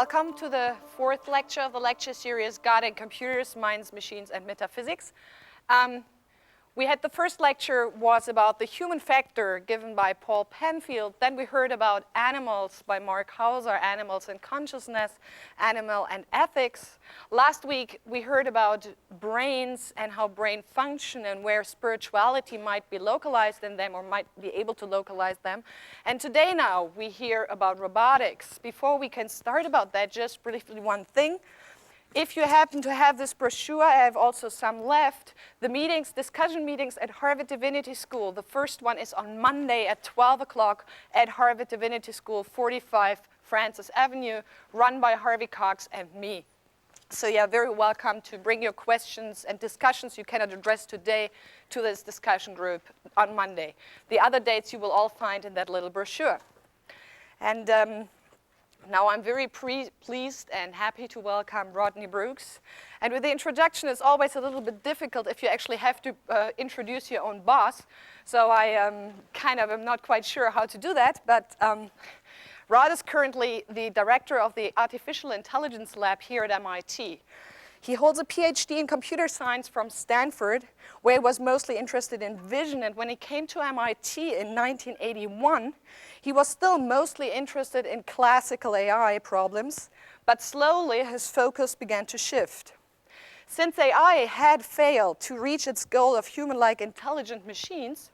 Welcome to the fourth lecture of the lecture series, God and Computers, Minds, Machines, and Metaphysics. We had the first lecture was about the human factor given by Paul Penfield. Then we heard about animals by Mark Hauser, animals and consciousness, animal and ethics. Last week, we heard about brains and how brain function and where spirituality might be localized in them or might be able to localize them. And today now, we hear about robotics. Before we can start about that, just briefly one thing. If you happen to have this brochure, I have also some left. The meetings, discussion meetings at Harvard Divinity School. The first one is on Monday at 12 o'clock at Harvard Divinity School, 45 Francis Avenue, run by Harvey Cox and me. So you're very welcome to bring your questions and discussions you cannot address today to this discussion group on Monday. The other dates you will all find in that little brochure. And now I'm very pleased and happy to welcome Rodney Brooks. And with the introduction, it's always a little bit difficult if you actually have to introduce your own boss. So I am not quite sure how to do that. But Rod is currently the director of the Artificial Intelligence Lab here at MIT. He holds a PhD in computer science from Stanford, where he was mostly interested in vision. And when he came to MIT in 1981, he was still mostly interested in classical AI problems, but slowly his focus began to shift. Since AI had failed to reach its goal of human-like intelligent machines,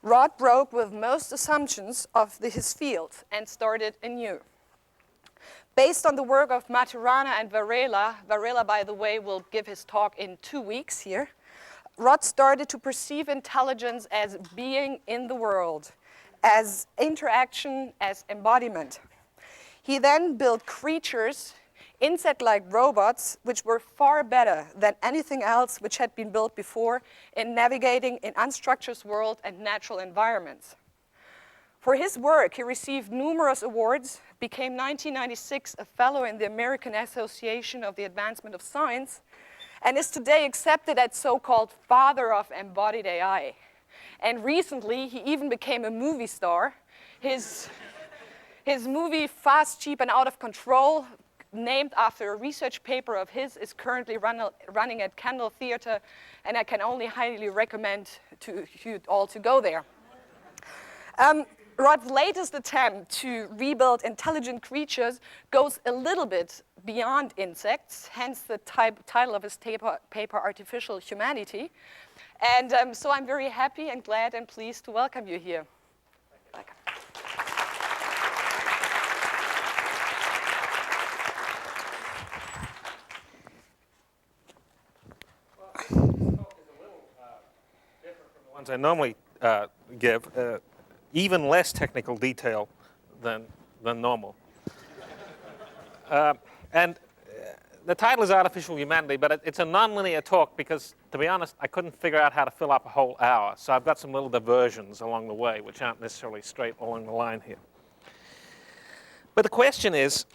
Rod broke with most assumptions of his field and started anew. Based on the work of Maturana and Varela, by the way, will give his talk in 2 weeks here, Rod started to perceive intelligence as being in the world, as interaction, as embodiment. He then built creatures, insect-like robots, which were far better than anything else which had been built before in navigating in unstructured world and natural environments. For his work, he received numerous awards, became 1996 a fellow in the American Association of the Advancement of Science, and is today accepted as so-called father of embodied AI. And recently, he even became a movie star. His movie, Fast, Cheap, and Out of Control, named after a research paper of his, is currently running at Kendall Theater, and I can only highly recommend to you all to go there. Rod's latest attempt to rebuild intelligent creatures goes a little bit beyond insects, hence the title of his paper, Artificial Humanity. And so I'm very happy and glad and pleased to welcome you here. Welcome. Well, this talk is a little different from the ones I normally give. Even less technical detail than normal. And the title is Artificial Humanity, but it's a nonlinear talk because, to be honest, I couldn't figure out how to fill up a whole hour. So I've got some little diversions along the way, which aren't necessarily straight along the line here. But the question is,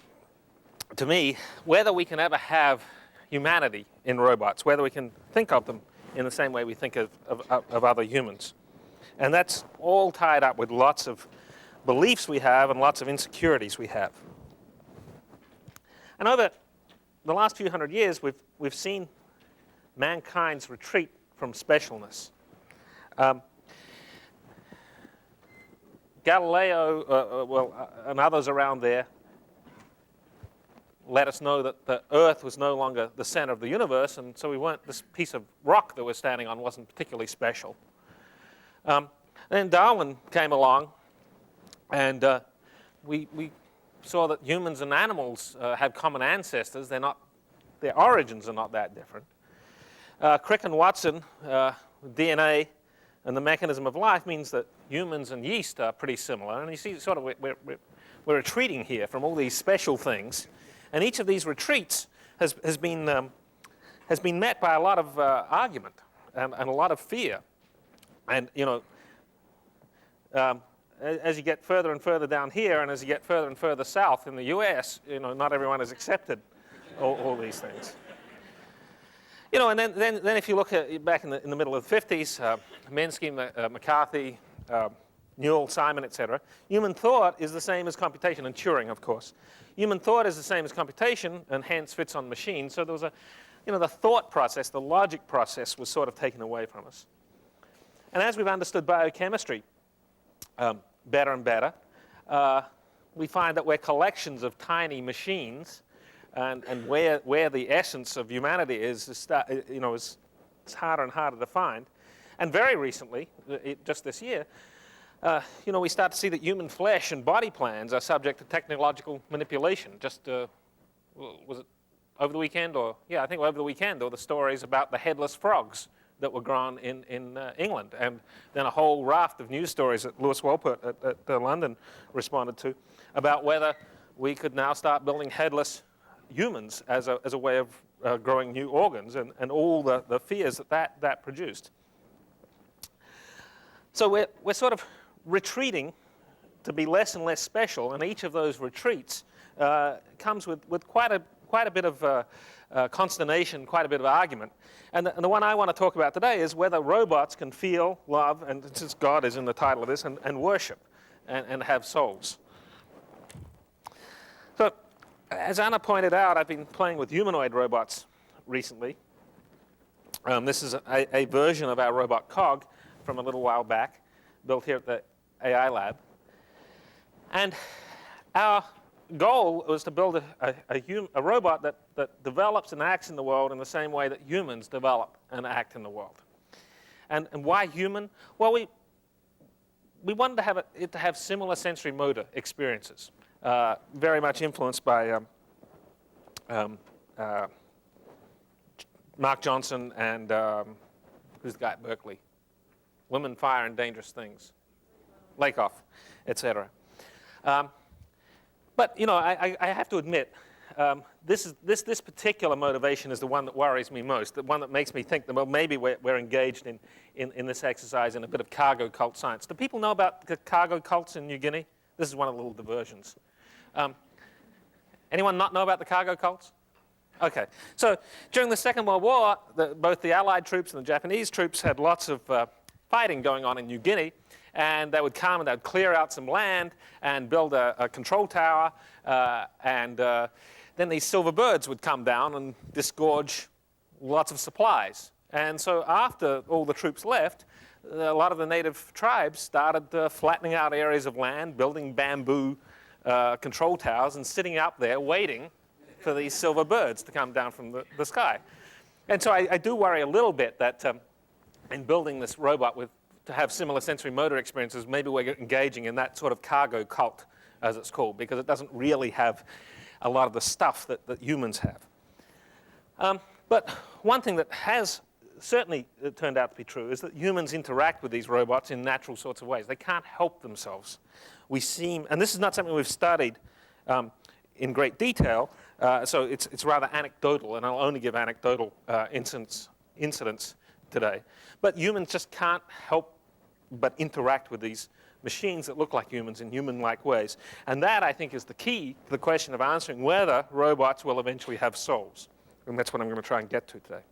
to me, whether we can ever have humanity in robots, whether we can think of them in the same way we think of other humans. And that's all tied up with lots of beliefs we have and lots of insecurities we have. And over the last few hundred years, we've seen mankind's retreat from specialness. Galileo, and others around there, let us know that the Earth was no longer the center of the universe, and so this piece of rock that we're standing on wasn't particularly special. Then Darwin came along, and we saw that humans and animals have common ancestors. Their origins are not that different. Crick and Watson, DNA and the mechanism of life means that humans and yeast are pretty similar. And you see, sort of, we're retreating here from all these special things, and each of these retreats has been met by a lot of argument and a lot of fear. And as you get further and further down here, and as you get further and further south in the U.S., not everyone has accepted all these things. And then if you look at back in the middle of the 50s, Minsky, McCarthy, Newell, Simon, etc. Human thought is the same as computation, and Turing, of course. Human thought is the same as computation, and hence fits on machines. So there was the thought process, the logic process was sort of taken away from us. And as we've understood biochemistry better and better, we find that we're collections of tiny machines, and where the essence of humanity is harder and harder to find. And very recently, just this year, we start to see that human flesh and body plans are subject to technological manipulation. Just, was it over the weekend? I think over the weekend, there were the stories about the headless frogs that were grown in England. And then a whole raft of news stories that Lewis Wolpert at London responded to about whether we could now start building headless humans as a way of growing new organs, and all the fears that produced. So we're sort of retreating to be less and less special, and each of those retreats comes with quite a bit of consternation, quite a bit of argument. And the one I want to talk about today is whether robots can feel, love, and since God is in the title of this, and worship, and have souls. So, as Anna pointed out, I've been playing with humanoid robots recently. This is a version of our robot cog from a little while back, built here at the AI lab. And our goal was to build a robot that develops and acts in the world in the same way that humans develop and act in the world. And why human? Well, we wanted to have it to have similar sensory motor experiences, very much influenced by Mark Johnson and who's the guy at Berkeley? Women, Fire, and Dangerous Things. Lakoff, etc. But I have to admit, this particular motivation is the one that worries me most, the one that makes me think that, well, maybe we're engaged in this exercise in a bit of cargo cult science. Do people know about the cargo cults in New Guinea? This is one of the little diversions. Anyone not know about the cargo cults? Okay. So during the Second World War, both the Allied troops and the Japanese troops had lots of fighting going on in New Guinea. And they would come and they'd clear out some land and build a control tower. And then these silver birds would come down and disgorge lots of supplies. And so after all the troops left, a lot of the native tribes started flattening out areas of land, building bamboo control towers, and sitting up there waiting for these silver birds to come down from the sky. And so I do worry a little bit that in building this robot to have similar sensory motor experiences, maybe we're engaging in that sort of cargo cult, as it's called, because it doesn't really have a lot of the stuff that humans have. But one thing that has certainly turned out to be true is that humans interact with these robots in natural sorts of ways. They can't help themselves. And this is not something we've studied in great detail, so it's rather anecdotal, and I'll only give anecdotal incidents today. But humans just can't help but interact with these machines that look like humans in human-like ways. And that, I think, is the key to the question of answering whether robots will eventually have souls. And that's what I'm going to try and get to today.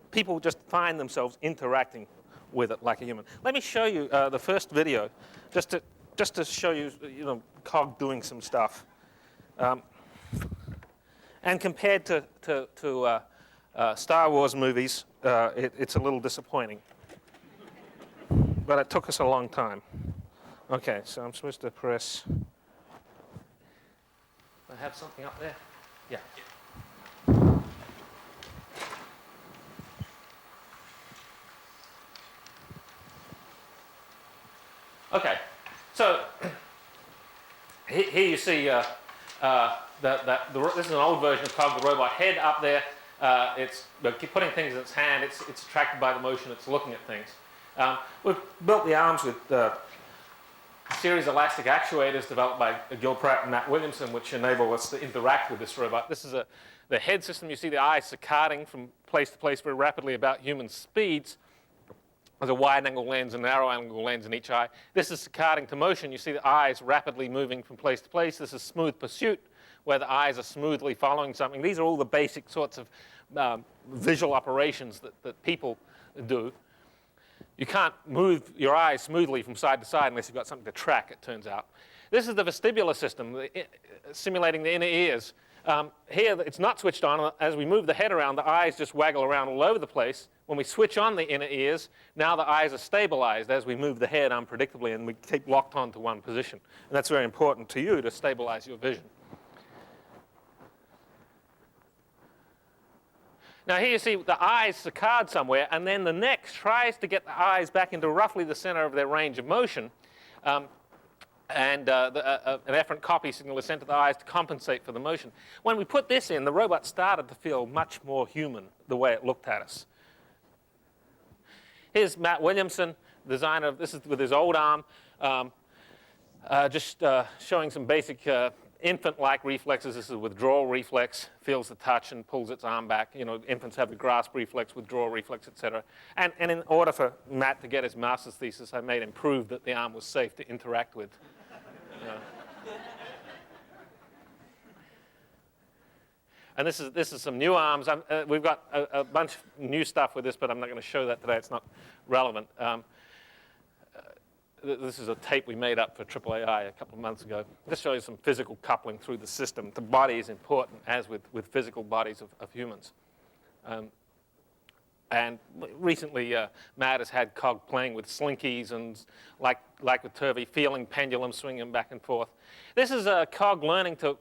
People just find themselves interacting with it like a human. Let me show you the first video, just to show you, Cog doing some stuff. And compared to Star Wars movies, it's a little disappointing. But it took us a long time. Okay, so I'm supposed to press. I have something up there? Yeah. Okay, so here you see this is an old version of Cog, the robot head up there. It's putting things in its hand. It's attracted by the motion. It's looking at things. We've built the arms with a series of elastic actuators developed by Gil Pratt and Matt Williamson, which enable us to interact with this robot. This is the head system. You see the eyes saccading from place to place very rapidly about human speeds. There's a wide-angle lens and narrow-angle lens in each eye. This is saccading to motion. You see the eyes rapidly moving from place to place. This is smooth pursuit, where the eyes are smoothly following something. These are all the basic sorts of visual operations that people do. You can't move your eyes smoothly from side to side unless you've got something to track, it turns out. This is the vestibular system, simulating the inner ears. Here, it's not switched on. As we move the head around, the eyes just waggle around all over the place. When we switch on the inner ears, now the eyes are stabilized as we move the head unpredictably, and we keep locked onto one position. And that's very important to you to stabilize your vision. Now here you see the eyes saccade somewhere, and then the neck tries to get the eyes back into roughly the center of their range of motion. An efferent copy signal is sent to the eyes to compensate for the motion. When we put this in, the robot started to feel much more human the way it looked at us. Here's Matt Williamson, designer of this is with his old arm, just showing some basic infant-like reflexes. This is a withdrawal reflex, feels the touch and pulls its arm back. You know, infants have a grasp reflex, withdrawal reflex, etc. And in order for Matt to get his master's thesis, I made him prove that the arm was safe to interact with. And this is some new arms. We've got a bunch of new stuff with this, but I'm not going to show that today. It's not relevant. This is a tape we made up for AAAI a couple of months ago. This shows you some physical coupling through the system. The body is important, as with physical bodies of humans. And recently, Matt has had Cog playing with slinkies and, like with Turvey, feeling pendulums swinging back and forth. This is Cog learning to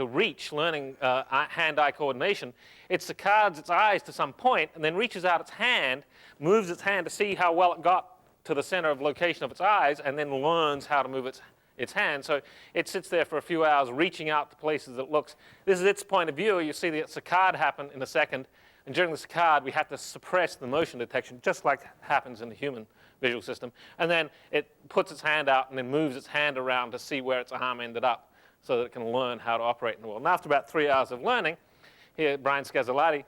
reach, learning hand-eye coordination. It saccades its eyes to some point and then reaches out its hand, moves its hand to see how well it got to the center of location of its eyes, and then learns how to move its hand. So it sits there for a few hours reaching out to places it looks. This is its point of view. You see the saccade happen in a second. And during the saccade, we have to suppress the motion detection, just like happens in the human visual system. And then it puts its hand out and then moves its hand around to see where its arm ended up so that it can learn how to operate in the world. And after about 3 hours of learning, here Brian Scazzolati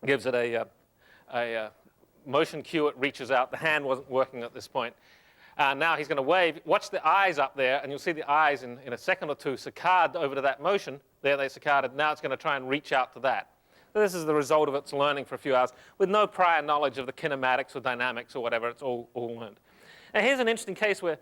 gives it a motion cue. It reaches out. The hand wasn't working at this point. Now he's going to wave. Watch the eyes up there, and you'll see the eyes in a second or two saccade over to that motion. There they saccaded. Now it's going to try and reach out to that. So this is the result of its learning for a few hours with no prior knowledge of the kinematics or dynamics or whatever. It's all learned. Now here's an interesting case where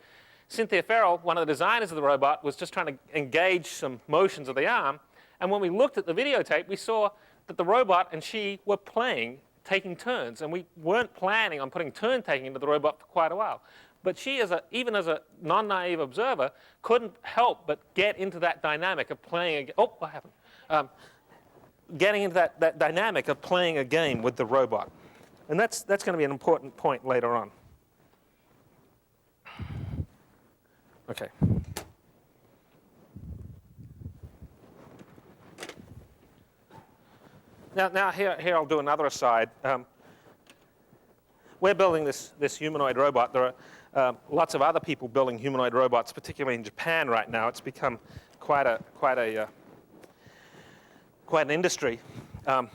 Cynthia Farrell, one of the designers of the robot, was just trying to engage some motions of the arm. And when we looked at the videotape, we saw that the robot and she were playing, taking turns. And we weren't planning on putting turn-taking into the robot for quite a while. But she, even as a non-naive observer, couldn't help but get into that dynamic of playing. Oh, what happened? Getting into that dynamic of playing a game with the robot. And that's going to be an important point later on. Okay. Now here I'll do another aside. We're building this humanoid robot. There are lots of other people building humanoid robots, particularly in Japan right now. It's become quite an industry. And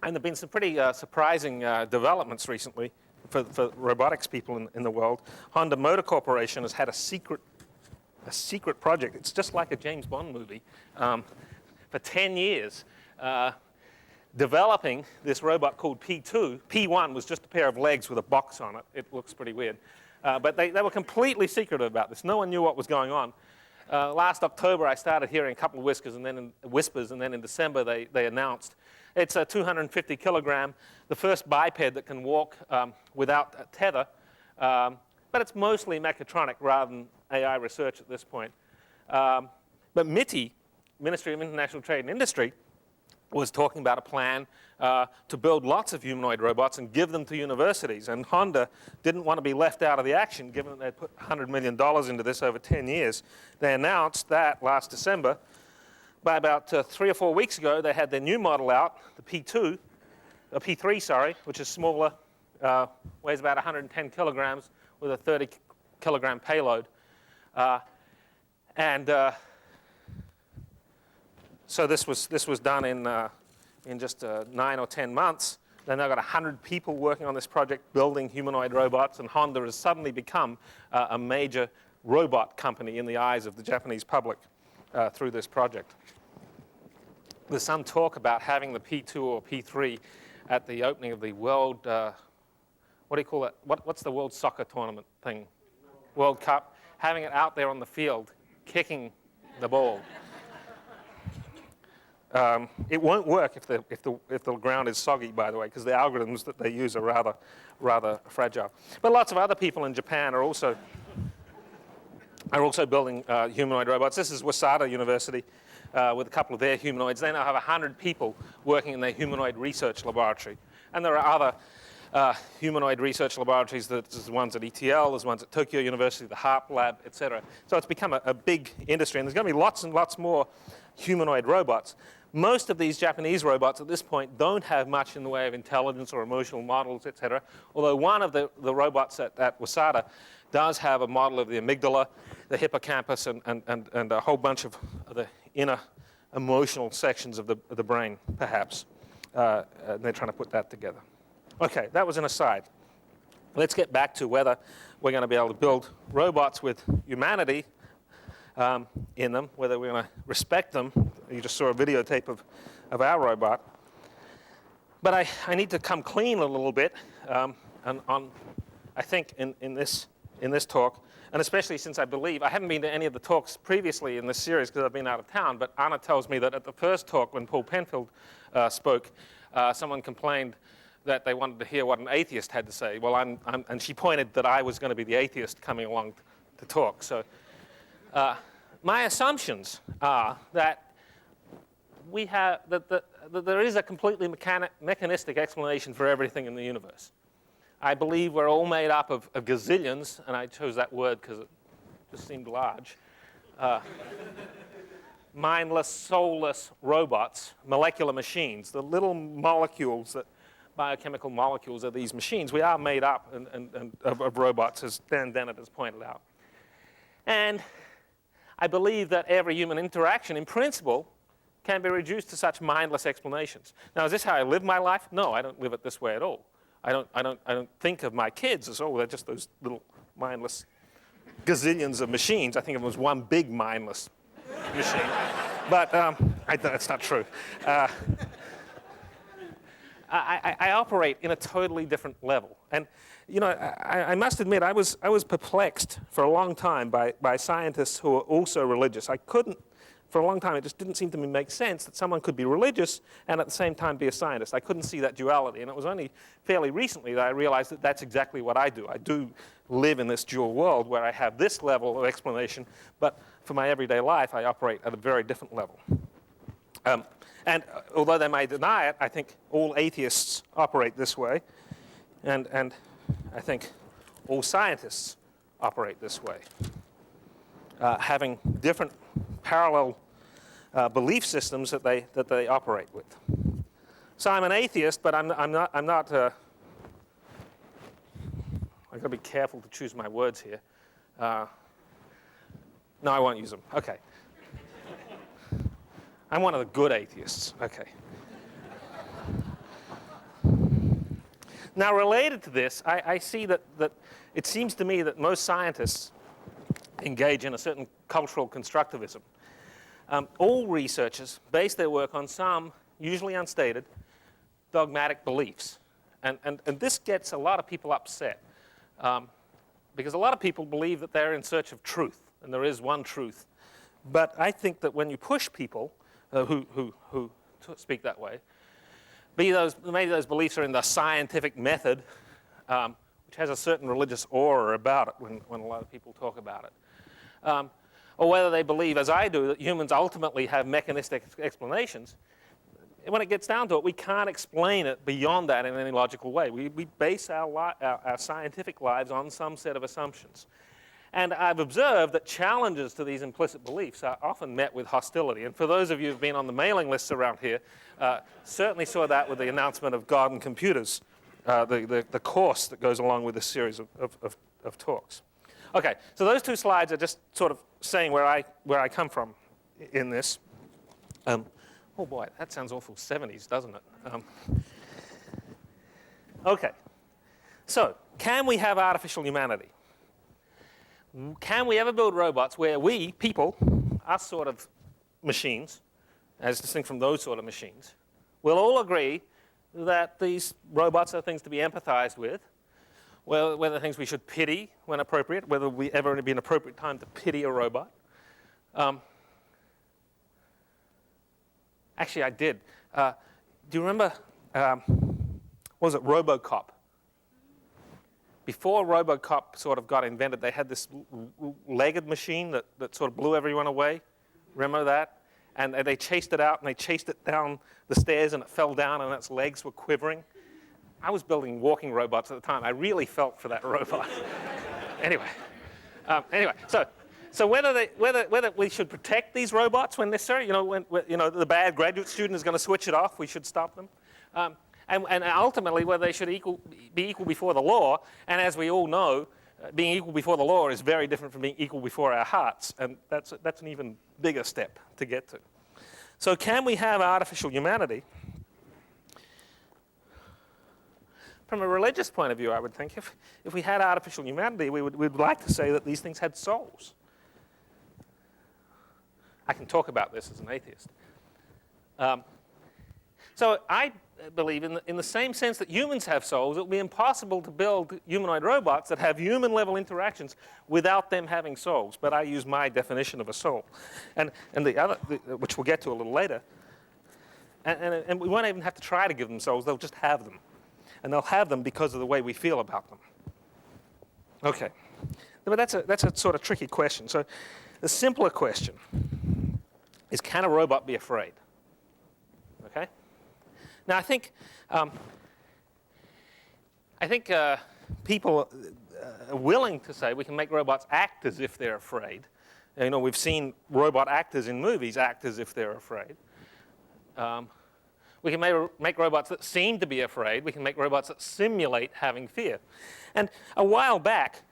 there have been some pretty surprising developments recently for robotics people in the world. Honda Motor Corporation has had a secret project. It's just like a James Bond movie for 10 years. Developing this robot called P2. P1 was just a pair of legs with a box on it. It looks pretty weird. But they were completely secretive about this. No one knew what was going on. Last October, I started hearing a couple of whispers, and then in December, they announced it's a 250 kilogram, the first biped that can walk without a tether. But it's mostly mechatronic rather than AI research at this point. But MIT, Ministry of International Trade and Industry, was talking about a plan to build lots of humanoid robots and give them to universities. And Honda didn't want to be left out of the action, given that they'd put $100 million into this over 10 years. They announced that last December. By about 3 or 4 weeks ago, they had their new model out, the P3, sorry, which is smaller, weighs about 110 kilograms with a 30 kilogram payload. So this was done in just 9 or 10 months. Then they've got 100 people working on this project, building humanoid robots, and Honda has suddenly become a major robot company in the eyes of the Japanese public through this project. There's some talk about having the P2 or P3 at the opening of the World what do you call it? What's the World Soccer Tournament thing? World Cup. Having it out there on the field, kicking the ball. It won't work if the ground is soggy, by the way, because the algorithms that they use are rather fragile. But lots of other people in Japan are also building humanoid robots. This is Waseda University with a couple of their humanoids. They now have 100 people working in their humanoid research laboratory. And there are other humanoid research laboratories. There's ones at ETL, there's ones at Tokyo University, the HARP lab, etc. So it's become a big industry, and there's going to be lots and lots more humanoid robots. Most of these Japanese robots at this point don't have much in the way of intelligence or emotional models, etc. Although one of the robots at Waseda does have a model of the amygdala, the hippocampus, and a whole bunch of the inner emotional sections of the brain, perhaps. And they're trying to put that together. Okay, that was an aside. Let's get back to whether we're going to be able to build robots with humanity in them, whether we're going to respect them. You just saw a videotape of our robot. But I need to come clean a little bit I think, in this talk, and especially since I haven't been to any of the talks previously in this series because I've been out of town, but Anna tells me that at the first talk when Paul Penfield spoke, someone complained that they wanted to hear what an atheist had to say. Well, and she pointed that I was going to be the atheist coming along to talk. So my assumptions are that that there is a completely mechanistic explanation for everything in the universe. I believe we're all made up of gazillions, and I chose that word because it just seemed large, mindless, soulless robots, molecular machines, the little molecules biochemical molecules are these machines. We are made up of robots, as Dan Dennett has pointed out. And I believe that every human interaction, in principle, can be reduced to such mindless explanations. Now, is this how I live my life? No, I don't live it this way at all. I don't think of my kids as, oh, they're just those little mindless gazillions of machines. I think of them as one big mindless machine. But that's not true. I operate in a totally different level. And, you know, I must admit, I was perplexed for a long time by scientists who are also religious. I couldn't, for a long time, it just didn't seem to me make sense that someone could be religious and at the same time be a scientist. I couldn't see that duality. And it was only fairly recently that I realized that that's exactly what I do. I do live in this dual world where I have this level of explanation, but for my everyday life, I operate at a very different level. And although they may deny it, I think all atheists operate this way. And I think all scientists operate this way, having different parallel belief systems that they operate with. So I'm an atheist, but I'm not. I've got to be careful to choose my words here. No, I won't use them. Okay. I'm one of the good atheists. Okay. Now, related to this, I see that it seems to me that most scientists engage in a certain cultural constructivism. All researchers base their work on some, usually unstated, dogmatic beliefs. And this gets a lot of people upset because a lot of people believe that they're in search of truth, and there is one truth. But I think that when you push people who speak that way, maybe those beliefs are in the scientific method, which has a certain religious aura about it when a lot of people talk about it. Or whether they believe, as I do, that humans ultimately have mechanistic explanations. When it gets down to it, we can't explain it beyond that in any logical way. We base our scientific lives on some set of assumptions. And I've observed that challenges to these implicit beliefs are often met with hostility. And for those of you who've been on the mailing lists around here, certainly saw that with the announcement of God and Computers, the course that goes along with this series of talks. Okay, so those two slides are just sort of saying where I come from in this. Oh boy, that sounds awful 70s, doesn't it? Okay, so can we have artificial humanity? Can we ever build robots where we, people, us sort of machines, as distinct from those sort of machines, will all agree that these robots are things to be empathized with, whether things we should pity when appropriate, whether we ever be an appropriate time to pity a robot. Actually, I did. Do you remember, what was it, RoboCop? Before RoboCop sort of got invented, they had this legged machine that sort of blew everyone away. Remember that? And they chased it out, and they chased it down the stairs, and it fell down, and its legs were quivering. I was building walking robots at the time. I really felt for that robot. Anyway, so whether we should protect these robots when necessary, when the bad graduate student is going to switch it off, we should stop them. And ultimately, whether they should be equal before the law. And as we all know, being equal before the law is very different from being equal before our hearts. And that's an even bigger step to get to. So can we have artificial humanity? From a religious point of view, I would think, if we had artificial humanity, we'd like to say that these things had souls. I can talk about this as an atheist. So I believe in the same sense that humans have souls, it would be impossible to build humanoid robots that have human-level interactions without them having souls. But I use my definition of a soul. And the other, which we'll get to a little later, and we won't even have to try to give them souls, they'll just have them. And they'll have them because of the way we feel about them. Okay. But that's a sort of tricky question. So the simpler question is, can a robot be afraid? Okay? Now, I think people are willing to say we can make robots act as if they're afraid. We've seen robot actors in movies act as if they're afraid. We can make robots that seem to be afraid. We can make robots that simulate having fear. And a while back,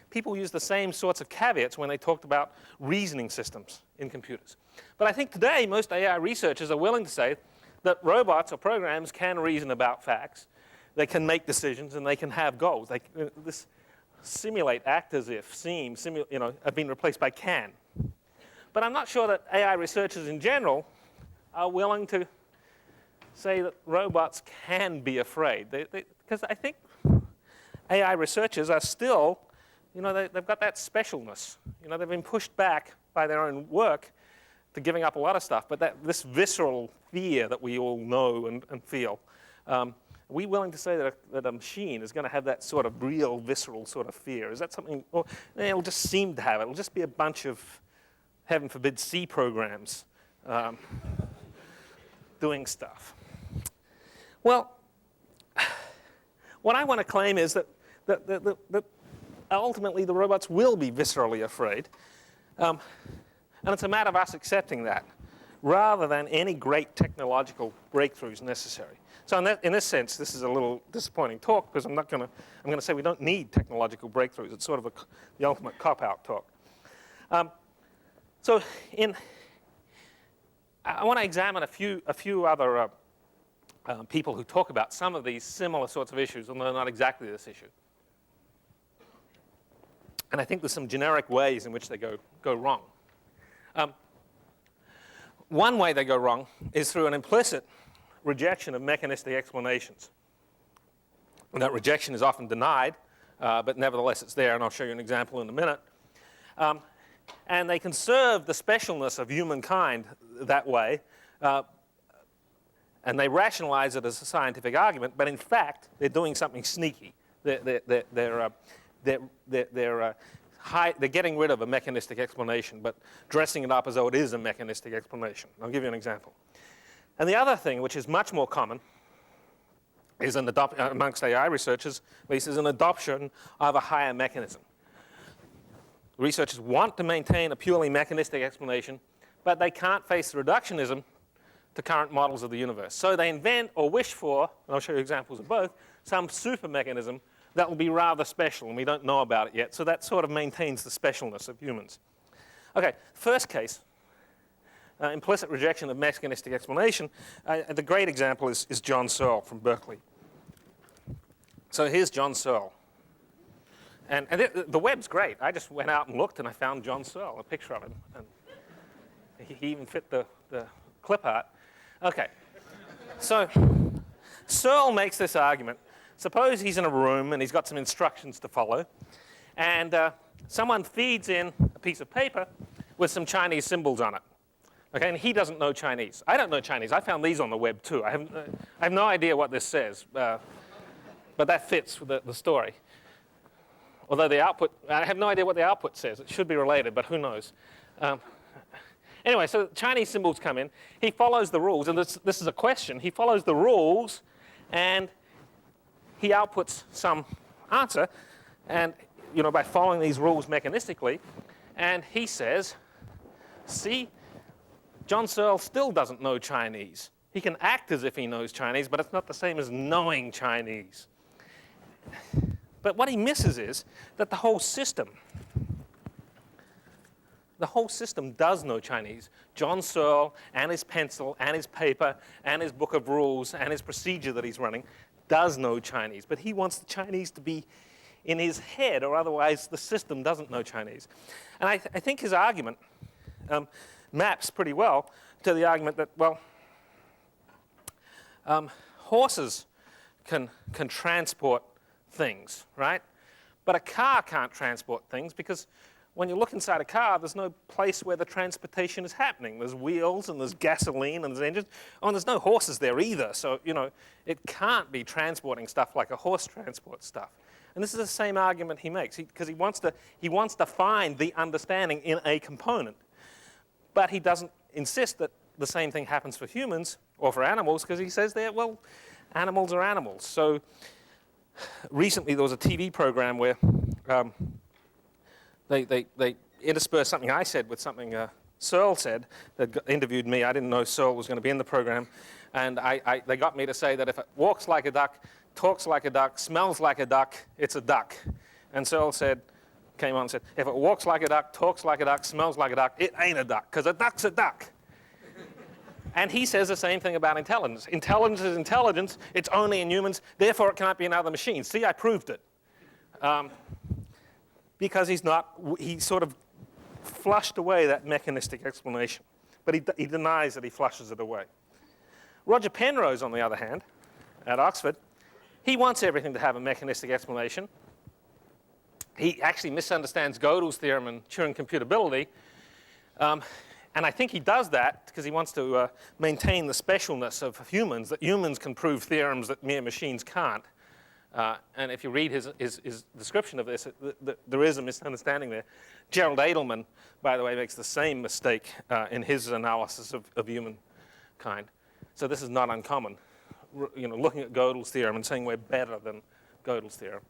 people used the same sorts of caveats when they talked about reasoning systems in computers. But I think today, most AI researchers are willing to say that robots or programs can reason about facts, they can make decisions, and they can have goals. This simulate, act as if, seem, have been replaced by can. But I'm not sure that AI researchers in general are willing to say that robots can be afraid. Because I think AI researchers are still, they've got that specialness. They've been pushed back by their own work to giving up a lot of stuff, but this visceral fear that we all know and feel, are we willing to say that a machine is going to have that sort of real visceral sort of fear? Is that something, or it'll just seem to have it? It'll just be a bunch of, heaven forbid, C programs doing stuff. Well, what I want to claim is that ultimately the robots will be viscerally afraid. And it's a matter of us accepting that, rather than any great technological breakthroughs necessary. So in this sense, this is a little disappointing talk, because I'm going to say we don't need technological breakthroughs. It's sort of the ultimate cop-out talk. So I want to examine a few other people who talk about some of these similar sorts of issues, although not exactly this issue. And I think there's some generic ways in which they go wrong. One way they go wrong is through an implicit rejection of mechanistic explanations. And that rejection is often denied, but nevertheless it's there, and I'll show you an example in a minute. And they conserve the specialness of humankind that way, and they rationalize it as a scientific argument, but in fact they're doing something sneaky. They're getting rid of a mechanistic explanation, but dressing it up as though it is a mechanistic explanation. I'll give you an example. And the other thing, which is much more common, is amongst AI researchers, at least, is an adoption of a higher mechanism. Researchers want to maintain a purely mechanistic explanation, but they can't face the reductionism to current models of the universe. So they invent or wish for, and I'll show you examples of both, some super mechanism that will be rather special, and we don't know about it yet. So that sort of maintains the specialness of humans. Okay, first case, implicit rejection of mechanistic explanation. The great example is John Searle from Berkeley. So here's John Searle. And the web's great. I just went out and looked, and I found John Searle, a picture of him. And he even fit the clip art. Okay. So Searle makes this argument suppose he's in a room and he's got some instructions to follow, and someone feeds in a piece of paper with some Chinese symbols on it. Okay, and he doesn't know Chinese. I don't know Chinese. I found these on the web too. I have no idea what this says, but that fits with the story. Although the output, I have no idea what the output says. It should be related, but who knows? Anyway, so Chinese symbols come in. He follows the rules, and this is a question. He follows the rules, and he outputs some answer, and by following these rules mechanistically, and he says, see, John Searle still doesn't know Chinese. He can act as if he knows Chinese, but it's not the same as knowing Chinese. But what he misses is that the whole system does know Chinese. John Searle and his pencil and his paper and his book of rules and his procedure that he's running does know Chinese. But he wants the Chinese to be in his head, or otherwise the system doesn't know Chinese. And I think his argument maps pretty well to the argument that, well, horses can transport things, right? But a car can't transport things because when you look inside a car, there's no place where the transportation is happening. There's wheels and there's gasoline and there's engines. Oh, and there's no horses there either. So, it can't be transporting stuff like a horse transports stuff. And this is the same argument he makes because he wants to find the understanding in a component. But he doesn't insist that the same thing happens for humans or for animals because he says that, well, animals are animals. So recently there was a TV program where they interspersed something I said with something Searle said. They interviewed me. I didn't know Searle was going to be in the program. And they got me to say that if it walks like a duck, talks like a duck, smells like a duck, it's a duck. And Searle came on and said, if it walks like a duck, talks like a duck, smells like a duck, it ain't a duck, because a duck's a duck. And he says the same thing about intelligence. Intelligence is intelligence. It's only in humans. Therefore, it can't be in other machines. See, I proved it. Because he sort of flushed away that mechanistic explanation. But he denies that he flushes it away. Roger Penrose, on the other hand, at Oxford, he wants everything to have a mechanistic explanation. He actually misunderstands Gödel's theorem and Turing computability. And I think he does that because he wants to maintain the specialness of humans, that humans can prove theorems that mere machines can't. And if you read his description of this, there is a misunderstanding there. Gerald Edelman, by the way, makes the same mistake in his analysis of humankind. So this is not uncommon, looking at Gödel's theorem and saying we're better than Gödel's theorem.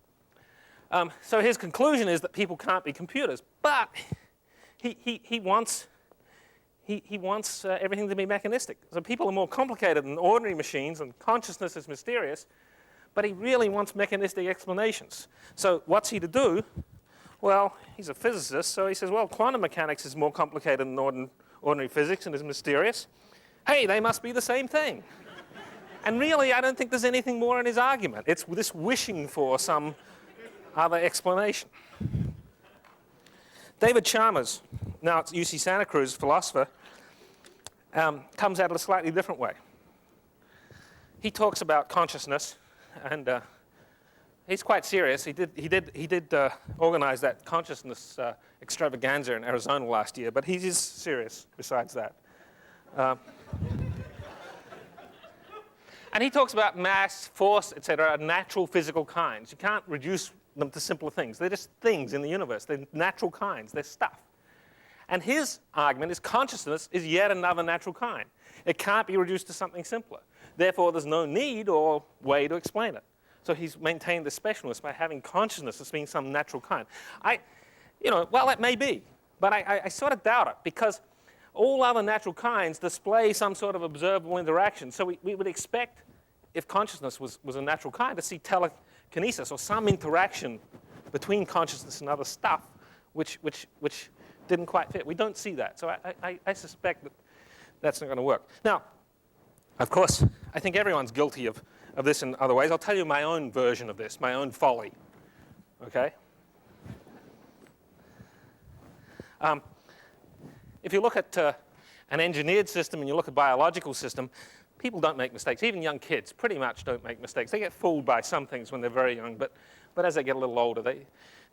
So his conclusion is that people can't be computers, but he wants everything to be mechanistic. So people are more complicated than ordinary machines, and consciousness is mysterious, but he really wants mechanistic explanations. So what's he to do? Well, he's a physicist, so he says, well, quantum mechanics is more complicated than ordinary physics and is mysterious. Hey, they must be the same thing. And really, I don't think there's anything more in his argument. It's this wishing for some other explanation. David Chalmers, now it's UC Santa Cruz philosopher, comes at it a slightly different way. He talks about consciousness, and he's quite serious. He did organize that consciousness extravaganza in Arizona last year, but he is serious besides that. And he talks about mass, force, etc., natural physical kinds. You can't reduce them to simpler things. They're just things in the universe. They're natural kinds. They're stuff. And his argument is consciousness is yet another natural kind. It can't be reduced to something simpler. Therefore, there's no need or way to explain it. So he's maintained the specialness by having consciousness as being some natural kind. Well, it may be, but I sort of doubt it, because all other natural kinds display some sort of observable interaction. So we would expect, if consciousness was a natural kind, to see telekinesis or some interaction between consciousness and other stuff, which didn't quite fit. We don't see that. So I suspect that that's not going to work. Now, of course, I think everyone's guilty of this in other ways. I'll tell you my own version of this, my own folly. Okay? If you look at an engineered system and you look at a biological system, people don't make mistakes. Even young kids pretty much don't make mistakes. They get fooled by some things when they're very young, but as they get a little older, they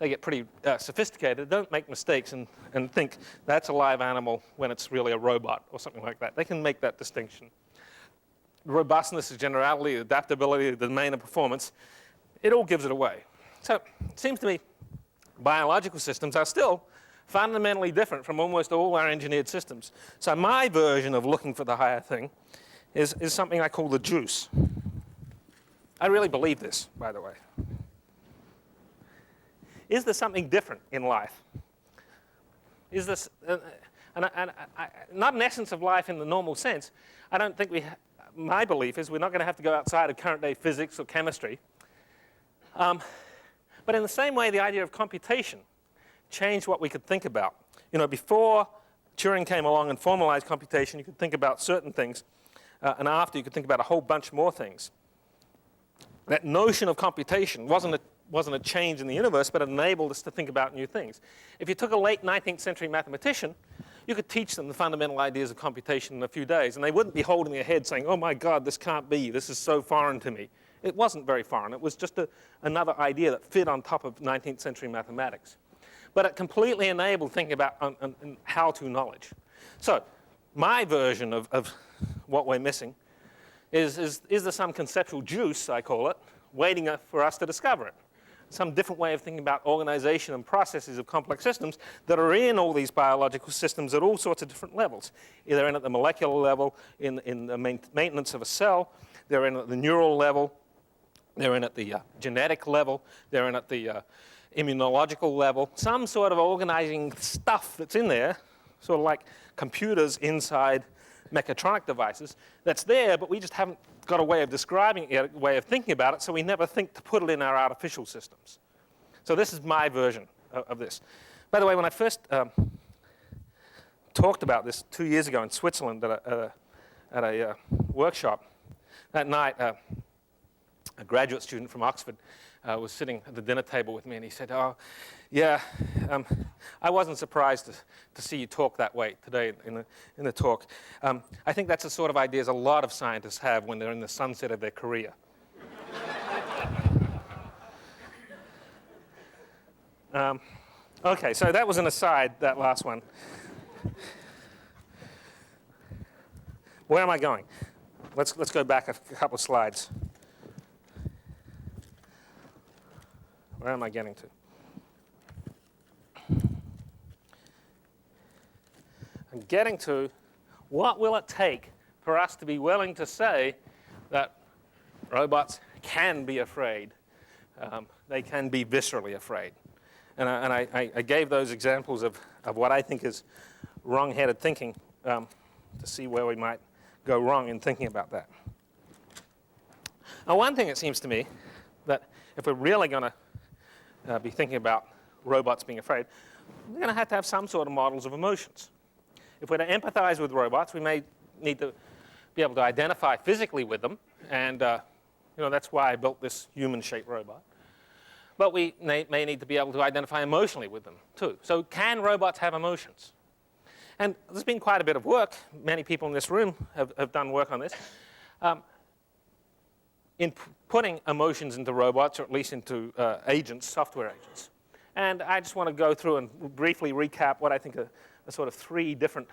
get pretty sophisticated. They don't make mistakes and think that's a live animal when it's really a robot or something like that. They can make that distinction. Robustness, generality, adaptability, the domain of performance, it all gives it away. So it seems to me biological systems are still fundamentally different from almost all our engineered systems. So my version of looking for the higher thing is something I call the juice. I really believe this, by the way. Is there something different in life? Is this, not an essence of life in the normal sense. I don't think my belief is we're not going to have to go outside of current day physics or chemistry. But in the same way, the idea of computation changed what we could think about. You know, before Turing came along and formalized computation, you could think about certain things, and after you could think about a whole bunch more things. That notion of computation wasn't a change in the universe, but it enabled us to think about new things. If you took a late 19th century mathematician, you could teach them the fundamental ideas of computation in a few days, and they wouldn't be holding their head saying, oh my God, this can't be, this is so foreign to me. It wasn't very foreign. It was just another idea that fit on top of 19th century mathematics. But it completely enabled thinking about how-to knowledge. So my version of what we're missing is there some conceptual juice, I call it, waiting for us to discover it? Some different way of thinking about organization and processes of complex systems that are in all these biological systems at all sorts of different levels. Either in at the molecular level, in the maintenance of a cell, they're in at the neural level, they're in at the genetic level, they're in at the immunological level, some sort of organizing stuff that's in there, sort of like computers inside mechatronic devices, that's there, but we just haven't got a way of describing it, a way of thinking about it, so we never think to put it in our artificial systems. So this is my version of this. By the way, when I first talked about this 2 years ago in Switzerland at a workshop, that night a graduate student from Oxford was sitting at the dinner table with me, and he said, oh, yeah, I wasn't surprised to see you talk that way today in the talk. I think that's the sort of ideas a lot of scientists have when they're in the sunset of their career. Okay, so that was an aside, that last one. Where am I going? Let's go back a couple of slides. Where am I getting to? I'm getting to what will it take for us to be willing to say that robots can be afraid. They can be viscerally afraid. And I gave those examples of what I think is wrong-headed thinking to see where we might go wrong in thinking about that. Now, one thing it seems to me that if we're really going to be thinking about robots being afraid, we're going to have some sort of models of emotions. If we're to empathize with robots, we may need to be able to identify physically with them, and that's why I built this human-shaped robot. But we may need to be able to identify emotionally with them, too. So can robots have emotions? And there's been quite a bit of work. Many people in this room have done work on this. In putting emotions into robots, or at least into agents, software agents. And I just want to go through and briefly recap what I think are sort of 3 different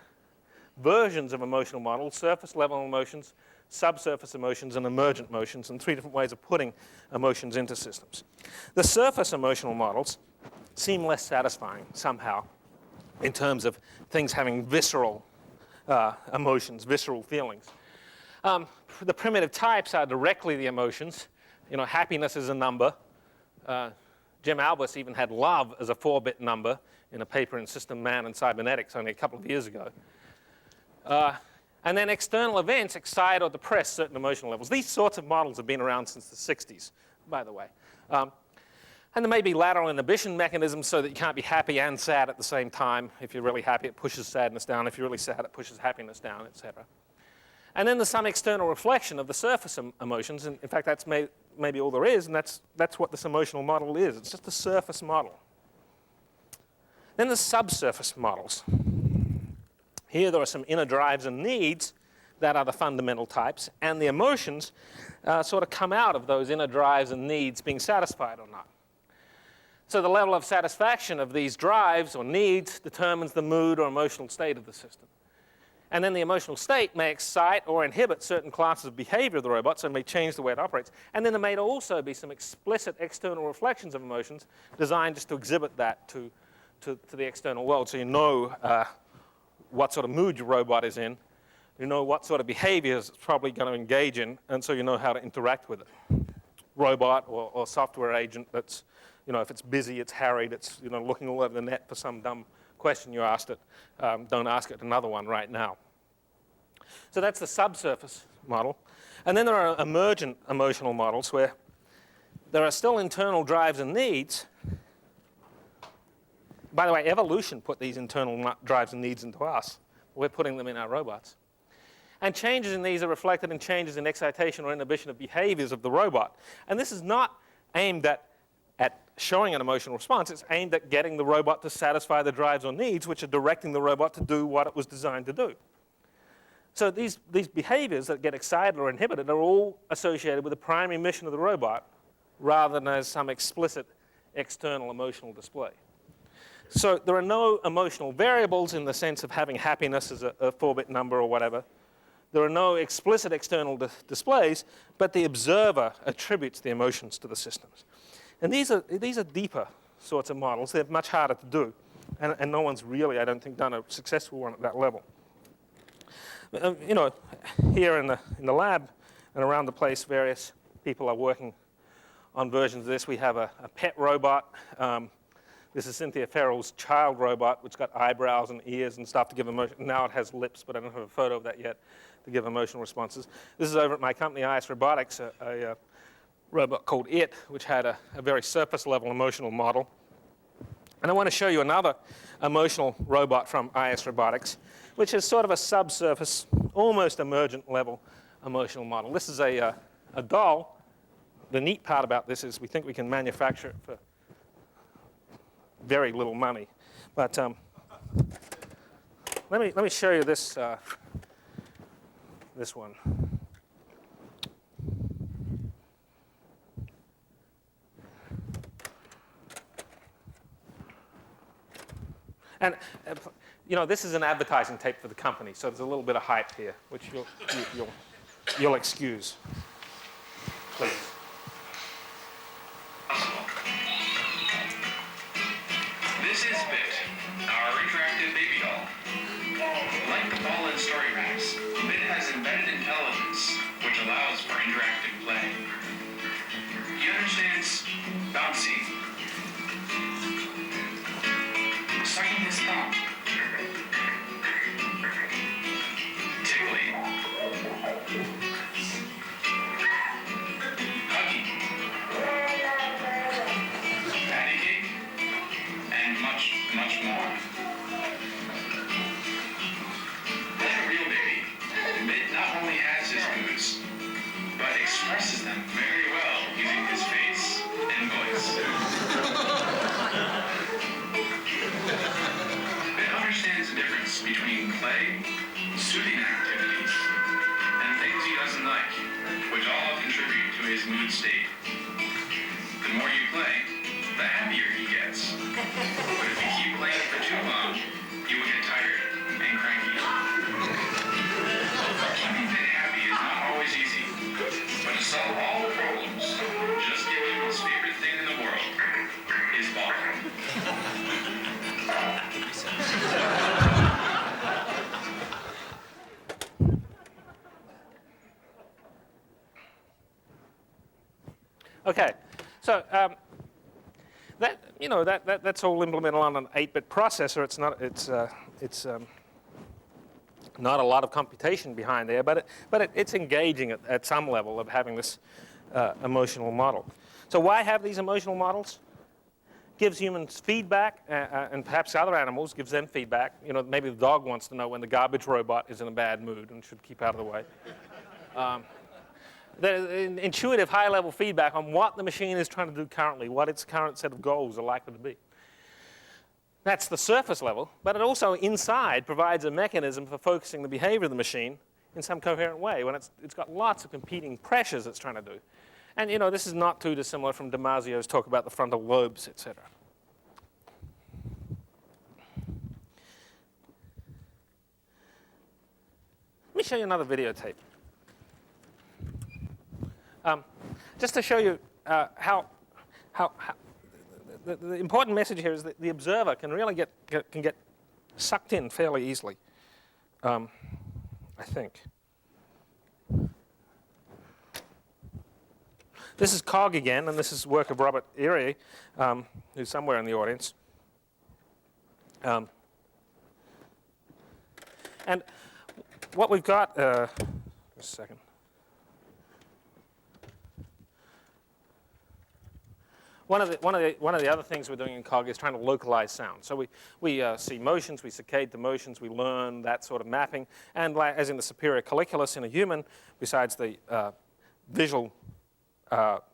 versions of emotional models: surface level emotions, subsurface emotions, and emergent emotions, and 3 different ways of putting emotions into systems. The surface emotional models seem less satisfying somehow in terms of things having visceral emotions, visceral feelings. The primitive types are directly the emotions. Happiness is a number. Jim Albus even had love as a 4-bit number in a paper in System Man and Cybernetics only a couple of years ago. And then external events excite or depress certain emotional levels. These sorts of models have been around since the 60s, by the way. And there may be lateral inhibition mechanisms so that you can't be happy and sad at the same time. If you're really happy, it pushes sadness down. If you're really sad, it pushes happiness down, etc. And then there's some external reflection of the surface emotions. And in fact, that's maybe all there is, and that's what this emotional model is. It's just a surface model. Then there's subsurface models. Here there are some inner drives and needs that are the fundamental types, and the emotions sort of come out of those inner drives and needs being satisfied or not. So the level of satisfaction of these drives or needs determines the mood or emotional state of the system. And then the emotional state may excite or inhibit certain classes of behavior of the robot, so it may change the way it operates. And then there may also be some explicit external reflections of emotions designed just to exhibit that to the external world. So you know what sort of mood your robot is in, you know what sort of behaviors it's probably going to engage in, and so you know how to interact with it. Robot or software agent that's, you know, if it's busy, it's harried, it's, you know, looking all over the net for some dumb question you asked it, don't ask it another one right now. So that's the subsurface model. And then there are emergent emotional models where there are still internal drives and needs. By the way, evolution put these internal drives and needs into us. We're putting them in our robots. And changes in these are reflected in changes in excitation or inhibition of behaviors of the robot. And this is not aimed at showing an emotional response. It's aimed at getting the robot to satisfy the drives or needs, which are directing the robot to do what it was designed to do. So these behaviors that get excited or inhibited are all associated with the primary mission of the robot rather than as some explicit external emotional display. So there are no emotional variables in the sense of having happiness as a 4-bit number or whatever. There are no explicit external displays, but the observer attributes the emotions to the systems. And these are deeper sorts of models. They're much harder to do. And no one's really, I don't think, done a successful one at that level. You know, here in the lab and around the place, various people are working on versions of this. We have a pet robot. This is Cynthia Farrell's child robot, which got eyebrows and ears and stuff to give emotion. Now it has lips, but I don't have a photo of that yet to give emotional responses. This is over at my company, IS Robotics, a robot called IT, which had a very surface-level emotional model. And I want to show you another emotional robot from IS Robotics, which is sort of a subsurface, almost emergent level emotional model. This is a doll. The neat part about this is we think we can manufacture it for very little money. But let me show you this this one. And you know, this is an advertising tape for the company, so there's a little bit of hype here, which you'll excuse. Please. This is Bit, our interactive baby doll. Like the ball and story maps, Bit has embedded intelligence, which allows for interactive play. He understands bouncing, sucking his thumb, tickling, hugging, patty cake, and much, much more. Like a real baby, Bit not only has his moods, but expresses them very well using his face and voice. Bit understands the difference between play, soothing activities, and things he doesn't like, which all contribute to his mood state. The more you play, the happier he gets. But if you keep playing for too long, he will get tired and cranky. Keeping Bit happy is not always easy, but to solve all the problems, just give him his favorite thing in the world, his ball. Okay, so that's all implemented on an 8-bit processor. It's not a lot of computation behind there, but it's engaging at some level of having this emotional model. So why have these emotional models? Gives humans feedback, and perhaps other animals gives them feedback. You know, maybe the dog wants to know when the garbage robot is in a bad mood and should keep out of the way. The intuitive high-level feedback on what the machine is trying to do currently, what its current set of goals are likely to be. That's the surface level, but it also inside provides a mechanism for focusing the behavior of the machine in some coherent way when it's got lots of competing pressures it's trying to do. And this is not too dissimilar from Damasio's talk about the frontal lobes, etc. Let me show you another videotape. Just to show you how the important message here is that the observer can really get sucked in fairly easily, I think. This is COG again, and this is work of Robert Erie, who's somewhere in the audience. And what we've got, just a second. One of the other things we're doing in COG is trying to localize sound. So we see motions, we saccade the motions, we learn that sort of mapping. And as in the superior colliculus in a human, besides the visual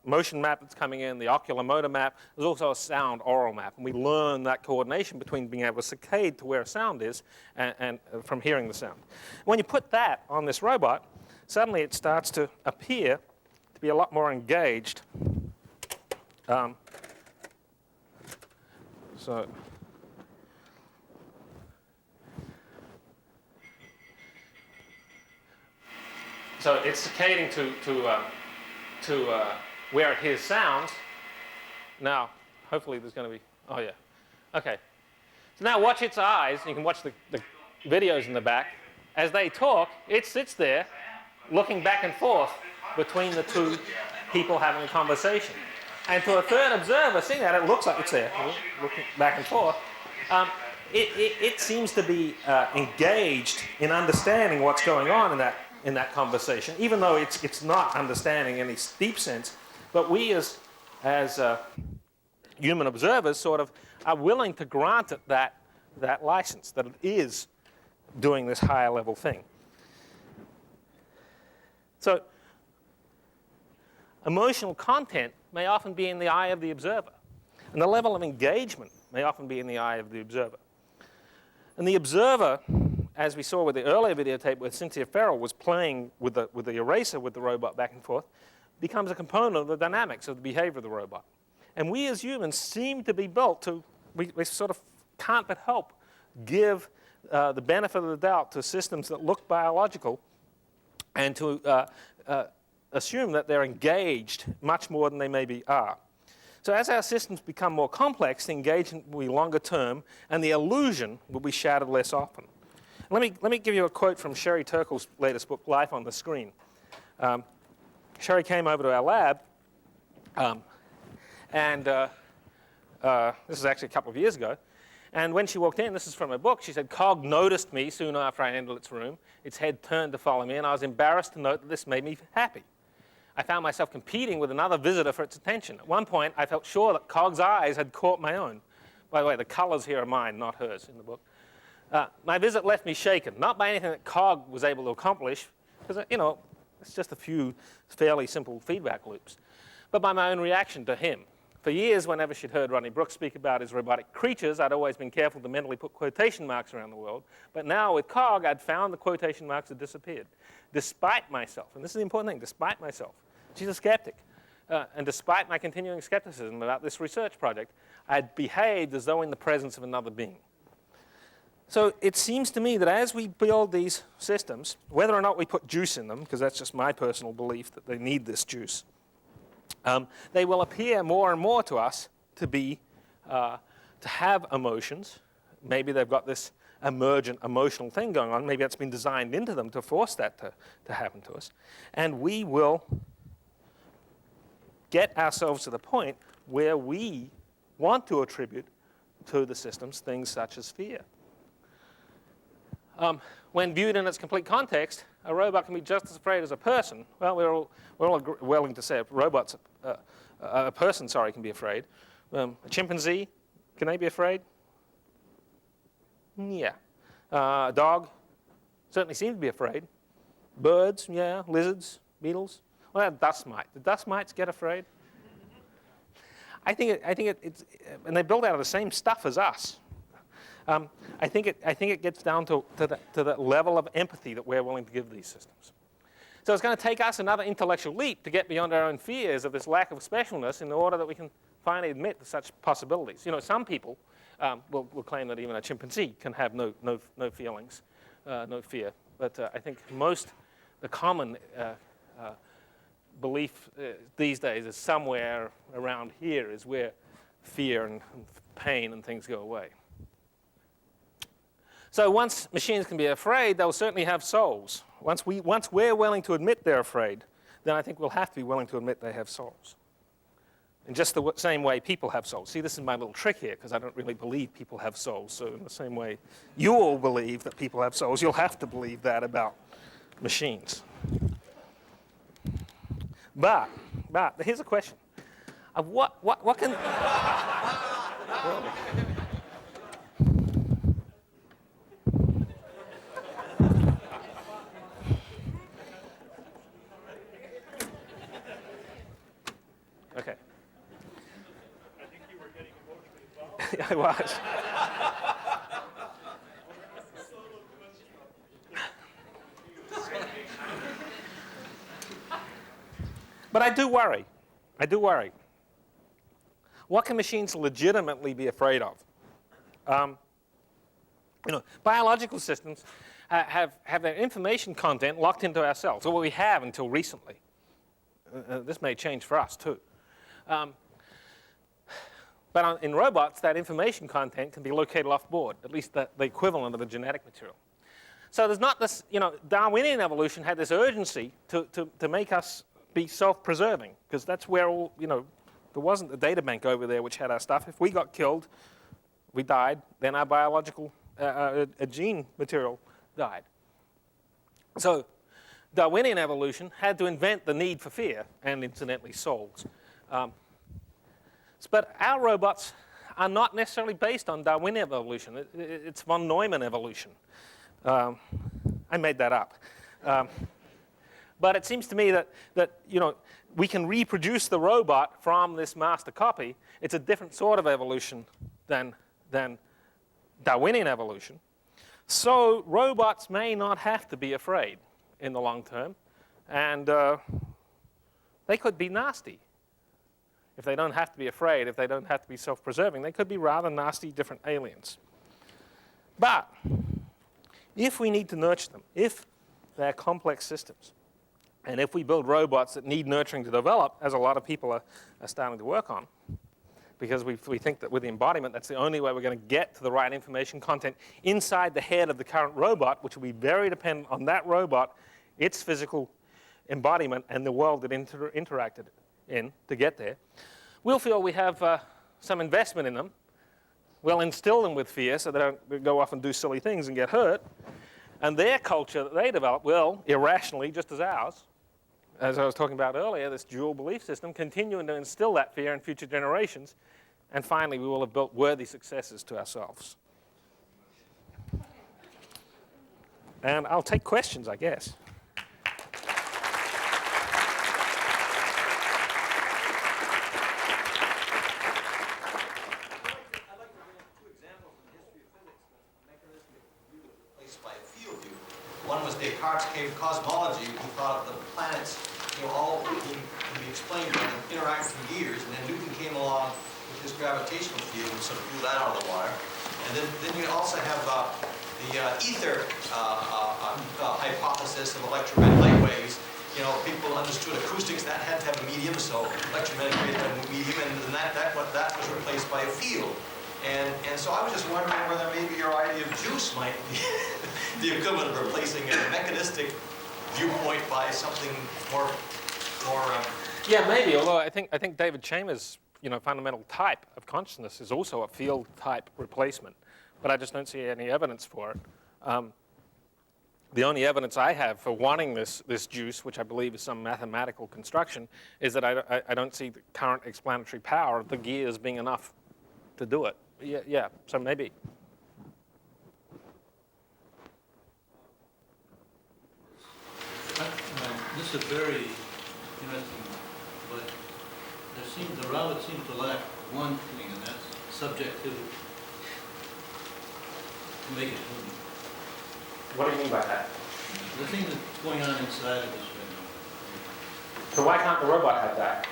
motion map that's coming in, the ocular motor map, there's also a sound oral map. And we learn that coordination between being able to saccade to where a sound is and from hearing the sound. When you put that on this robot, suddenly it starts to appear to be a lot more engaged. So it's saccading to where it hears sounds. Now, hopefully there's going to be, oh yeah, okay. So now watch its eyes. You can watch the videos in the back. As they talk, it sits there looking back and forth between the two people having a conversation. And to a third observer, seeing that, it looks like it's there, looking back and forth. It seems to be engaged in understanding what's going on in that conversation, even though it's not understanding in any deep sense. But we as human observers sort of are willing to grant it that license, that it is doing this higher level thing. So emotional content may often be in the eye of the observer. And the level of engagement may often be in the eye of the observer. And the observer, as we saw with the earlier videotape where Cynthia Farrell was playing with the eraser with the robot back and forth, becomes a component of the dynamics of the behavior of the robot. And we as humans seem to be built to, we sort of can't but help give the benefit of the doubt to systems that look biological and to assume that they're engaged much more than they maybe are. So as our systems become more complex, the engagement will be longer term, and the illusion will be shattered less often. Let me give you a quote from Sherry Turkle's latest book, Life on the Screen. Sherry came over to our lab, and this is actually a couple of years ago. And when she walked in, this is from her book, she said, "Cog noticed me soon after I entered its room. Its head turned to follow me, and I was embarrassed to note that this made me happy. I found myself competing with another visitor for its attention. At one point, I felt sure that Cog's eyes had caught my own." By the way, the colors here are mine, not hers in the book. "My visit left me shaken, not by anything that Cog was able to accomplish, because, it's just a few fairly simple feedback loops, but by my own reaction to him. For years, whenever she'd heard Rodney Brooks speak about his robotic creatures, I'd always been careful to mentally put quotation marks around the world. But now with Cog, I'd found the quotation marks had disappeared. Despite myself," and this is the important thing, despite myself. She's a skeptic. "And despite my continuing skepticism about this research project, I'd behaved as though in the presence of another being." So it seems to me that as we build these systems, whether or not we put juice in them, because that's just my personal belief that they need this juice, they will appear more and more to us to be, to have emotions. Maybe they've got this emergent emotional thing going on. Maybe that's been designed into them to force that to happen to us. And we will get ourselves to the point where we want to attribute to the systems things such as fear. When viewed in its complete context, a robot can be just as afraid as a person. Well, we're all willing to say a person can be afraid. A chimpanzee, can they be afraid? Yeah. A dog certainly seems to be afraid. Birds, yeah. Lizards, beetles. What about dust mite? Do dust mites get afraid? I think it's, and they're built out of the same stuff as us. I think it gets down to the level of empathy that we're willing to give these systems. So it's going to take us another intellectual leap to get beyond our own fears of this lack of specialness in order that we can finally admit to such possibilities. You know, some people will claim that even a chimpanzee can have no feelings, no fear. But I think the common belief these days is somewhere around here is where fear and pain and things go away. So once machines can be afraid, they'll certainly have souls. Once we're willing to admit they're afraid, then I think we'll have to be willing to admit they have souls. In just the same way people have souls. See, this is my little trick here, because I don't really believe people have souls. So in the same way you all believe that people have souls, you'll have to believe that about machines. But here's a question. What can... Okay. I think you were getting emotionally involved. I was. But I do worry. What can machines legitimately be afraid of? Biological systems have their information content locked into our cells, or what we have until recently. This may change for us too. But in robots, that information content can be located off-board, at least the equivalent of the genetic material. So there's not this, Darwinian evolution had this urgency to make us be self-preserving, because that's where all, there wasn't a data bank over there which had our stuff. If we got killed, we died, then our biological gene material died. So Darwinian evolution had to invent the need for fear, and incidentally souls. But our robots are not necessarily based on Darwinian evolution. It's von Neumann evolution. I made that up. But it seems to me that we can reproduce the robot from this master copy. It's a different sort of evolution than Darwinian evolution. So robots may not have to be afraid in the long term, and they could be nasty. If they don't have to be afraid, if they don't have to be self-preserving, they could be rather nasty, different aliens. But if we need to nurture them, if they're complex systems, and if we build robots that need nurturing to develop, as a lot of people are starting to work on, because we think that with the embodiment, that's the only way we're going to get to the right information content inside the head of the current robot, which will be very dependent on that robot, its physical embodiment, and the world that interacted in to get there. We'll feel we have some investment in them. We'll instill them with fear so they don't go off and do silly things and get hurt. And their culture that they develop will, irrationally, just as ours, as I was talking about earlier, this dual belief system, continuing to instill that fear in future generations. And finally, we will have built worthy successors to ourselves. And I'll take questions, I guess. One was Descartes' cosmology. He thought the planets, all can be explained by interacting gears. And then Newton came along with his gravitational field and sort of blew that out of the water. And then you also have the ether hypothesis of electromagnetic light waves. People understood acoustics, that had to have a medium, so electromagnetic waves had a medium, and that was replaced by a field. And so I was just wondering whether maybe your idea of juice might be the equivalent of replacing a mechanistic viewpoint by something more. Yeah, maybe. Although I think David Chambers' fundamental type of consciousness is also a field type replacement, but I just don't see any evidence for it. The only evidence I have for wanting this juice, which I believe is some mathematical construction, is that I don't see the current explanatory power of the gears being enough to do it. Yeah. So maybe. This is very interesting, but the rabbit seems to lack one thing, and that's subjectivity. to make it human. What do you mean by that? The thing that's going on inside of us right now. So why can't the robot have that?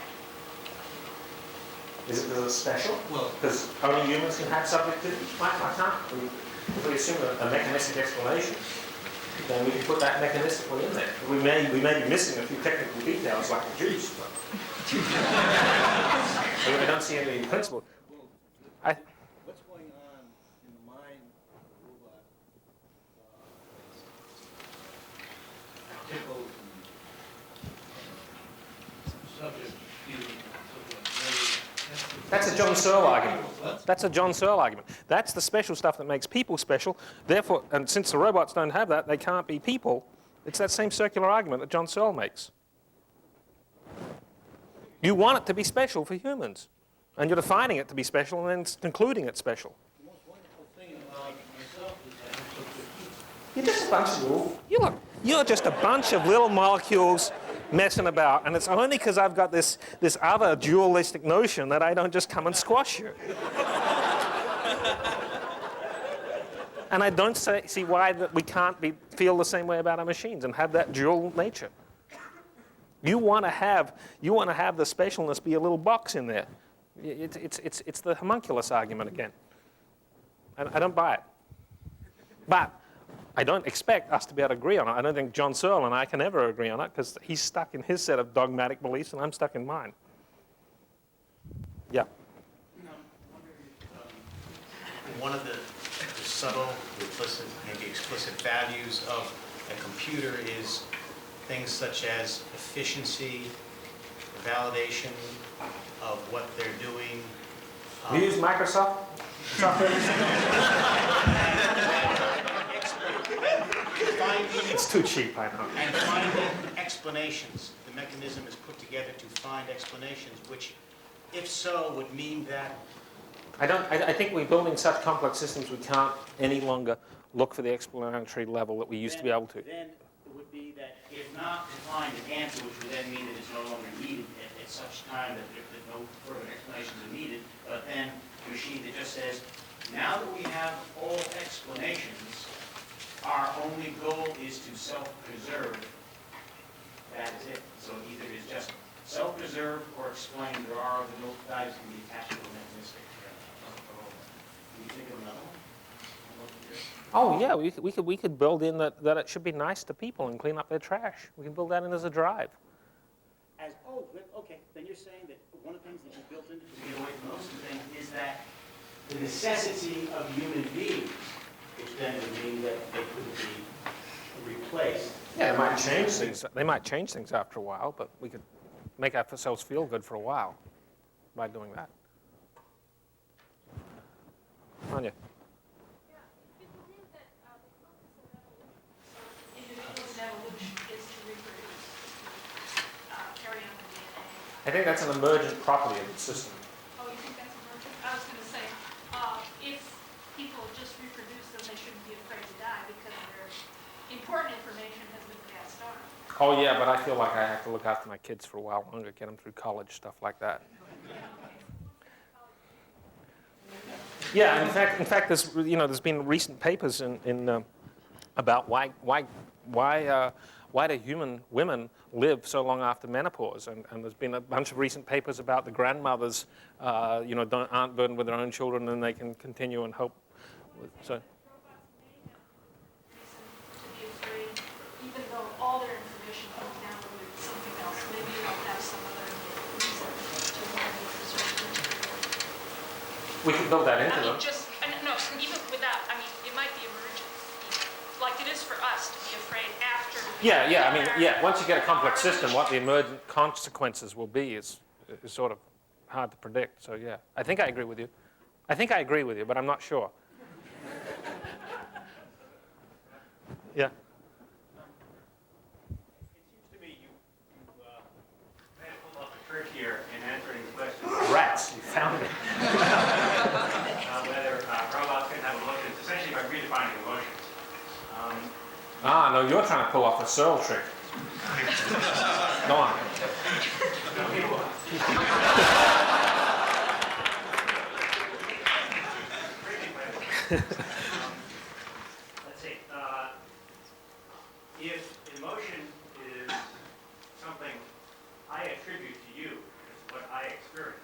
Is it because it's special? Well, Because only humans can have subjectivity? Why can't we? If we assume a mechanistic explanation, then we can put that mechanistically in there. We may be missing a few technical details like the juice, but I don't see any principle. what's going on in the mind of the robot tickles and subject feeling, That's a John Searle argument. That's a John Searle argument. That's the special stuff that makes people special. Therefore, and since the robots don't have that, they can't be people. It's that same circular argument that John Searle makes. You want it to be special for humans. And you're defining it to be special and then concluding it's special. the most wonderful thing about myself is that I'm so good. You're just a bunch of you're just a bunch of little molecules messing about, and it's only because I've got this other dualistic notion that I don't just come and squash you. And I don't see why that we can't feel the same way about our machines and have that dual nature. You want to have the specialness be a little box in there. It's the homunculus argument again. I don't buy it. But I don't expect us to be able to agree on it. I don't think John Searle and I can ever agree on it because he's stuck in his set of dogmatic beliefs and I'm stuck in mine. Yeah. One of the subtle, implicit, maybe explicit values of a computer is things such as efficiency, validation of what they're doing. You use Microsoft software? It's too cheap, I know. And finding explanations. The mechanism is put together to find explanations, which, if so, would mean that I think we're building such complex systems we can't any longer look for the explanatory level that we used to be able to. Then it would be that if not to find an answer, which would then mean that it's no longer needed at such time that no further explanations are needed, but then a machine that just says, now that we have all explanations, our only goal is to self-preserve. That is it. So either it's just self-preserve or explain. There are no values can be attached to the mechanistic. Can you think of another one? Oh yeah, we could build in that it should be nice to people and clean up their trash. We can build that in as a drive. Okay. Then you're saying that one of the things that you built into to get away from those two things is that the necessity of human beings, which then would mean that they couldn't be replaced. Yeah, they might change things. They might change things after a while, but we could make ourselves feel good for a while by doing that. Anya. I think that's an emergent property of the system. Oh, you think that's emergent? I was going to say, if people just reproduce, then they shouldn't be afraid to die because their important information has been passed on. Oh yeah, but I feel like I have to look after my kids for a while longer, get them through college, stuff like that. Yeah, in fact, there's been recent papers about why do human women live so long after menopause? And there's been a bunch of recent papers about the grandmothers, aren't burdened with their own children, and they can continue and help. So. To be afraid, even though all their information comes down with something else, maybe they'll have some other reason to want to preserve them. We can build that into them. No, even without, it might be emergent, like it is for us to be afraid after. Yeah. Once you get a complex system, what the emergent consequences will be is sort of hard to predict. So yeah, I think I agree with you. But I'm not sure. Yeah. It seems to me you may have pulled off a trick here in answering the question. Rats, you found it. Whether robots can have emotions, essentially by redefining emotions. No, you're trying to pull off a Searle trick. Go on. I attribute to you is what I experience.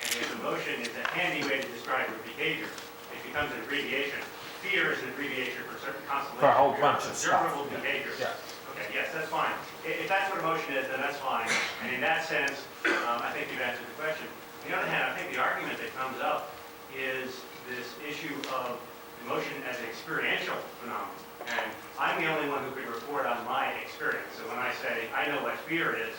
And if emotion is a handy way to describe your behavior, it becomes an abbreviation. Fear is an abbreviation for certain constellations. For a whole bunch of stuff. Observable behavior. Yeah. Okay, yes, that's fine. If that's what emotion is, then that's fine. And in that sense, I think you've answered the question. On the other hand, I think the argument that comes up is this issue of emotion as an experiential phenomenon. And I'm the only one who could report on my experience. So when I say I know what fear is,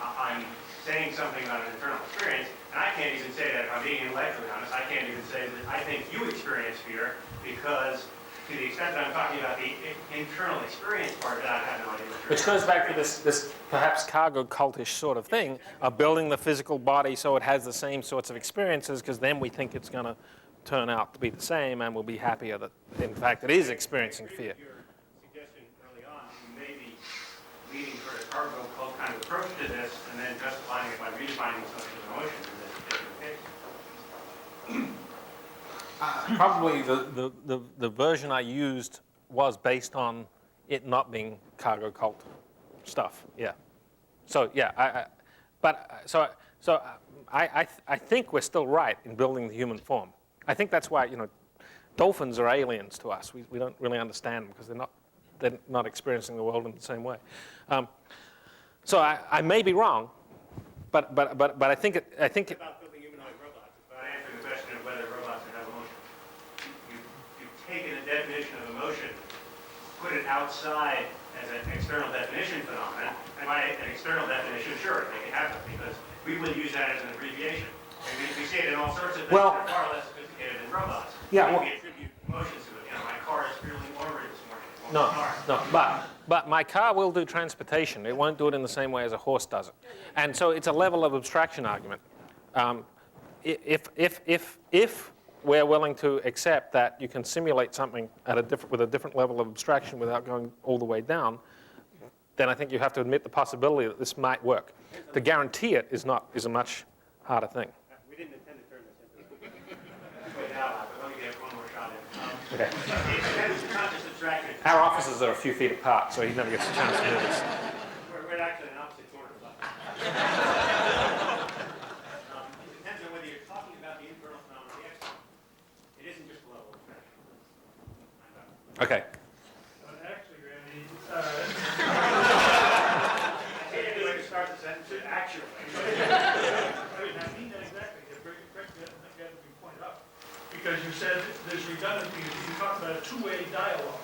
I'm saying something about an internal experience, and I can't even say that, if I'm being intellectually honest, I can't even say that I think you experience fear, because to the extent that I'm talking about the internal experience part of it, I have no idea what Which goes back to this perhaps cargo cultish sort of thing of building the physical body so it has the same sorts of experiences, because then we think it's going to turn out to be the same, and we'll be happier that, in fact, it is experiencing fear. Your suggestion early on, you may be leading toward a cargo cult kind of approach to this, and then justifying it by redefining social emotion in this particular case. Probably the version I used was based on it not being cargo cult stuff. Yeah. So yeah, I think we're still right in building the human form. I think that's why dolphins are aliens to us. We don't really understand them because they're not experiencing the world in the same way. So I may be wrong, but I think it. About building humanoid robots, it's about answering the question of whether robots can have emotion. You've taken a definition of emotion, put it outside as an external definition phenomenon, and by an external definition, sure, they can have it, because we will use that as an abbreviation. And we see it in all sorts of things that are far less sophisticated than robots. Yeah, we attribute emotions to it. My car is really ornery this morning. No, but my car will do transportation. It won't do it in the same way as a horse does it. And so it's a level of abstraction argument. If we're willing to accept that you can simulate something with a different level of abstraction without going all the way down, then I think you have to admit the possibility that this might work. To guarantee it is a much harder thing. We didn't intend to turn this into out, but let me get one more shot in. Okay. It's not just abstraction. Our offices are a few feet apart, so he never gets a chance to do this. We're actually in opposite corners. It depends on whether you're talking about the internal phenomenon or the external. It isn't just a level of abstraction. Okay. Actually, Randy, I hate any way to start the sentence with actually. I mean that exactly. It's very correct that had to be pointed out. Because you said there's redundancy. You talked about a two-way dialogue.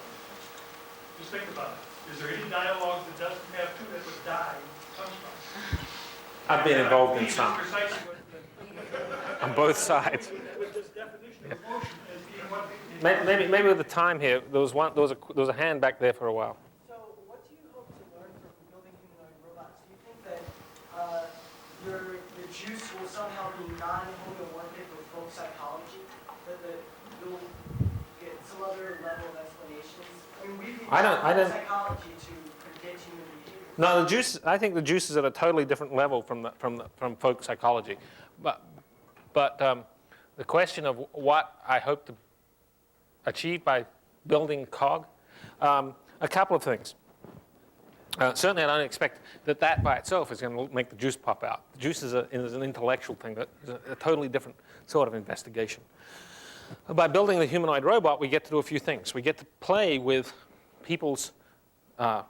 Just think about it. Is there any dialogue that doesn't have two that the die comes from? I've been involved in some. Precisely what On both sides. with this definition of emotion as being what Maybe with the time here, there was a hand back there for a while. So what do you hope to learn from building humanoid robots? Do you think that the juice will somehow be non-homeomorphic with folk psychology? That you'll get some other level of explanations? I mean, we've used psychology to predict human behavior. No, I think the juice is at a totally different level from folk psychology. But the question of what I hope to achieve by building COG, a couple of things. Certainly, I don't expect that by itself is going to make the juice pop out. The juice is an intellectual thing, that is a totally different sort of investigation. By building the humanoid robot, we get to do a few things. We get to play with people's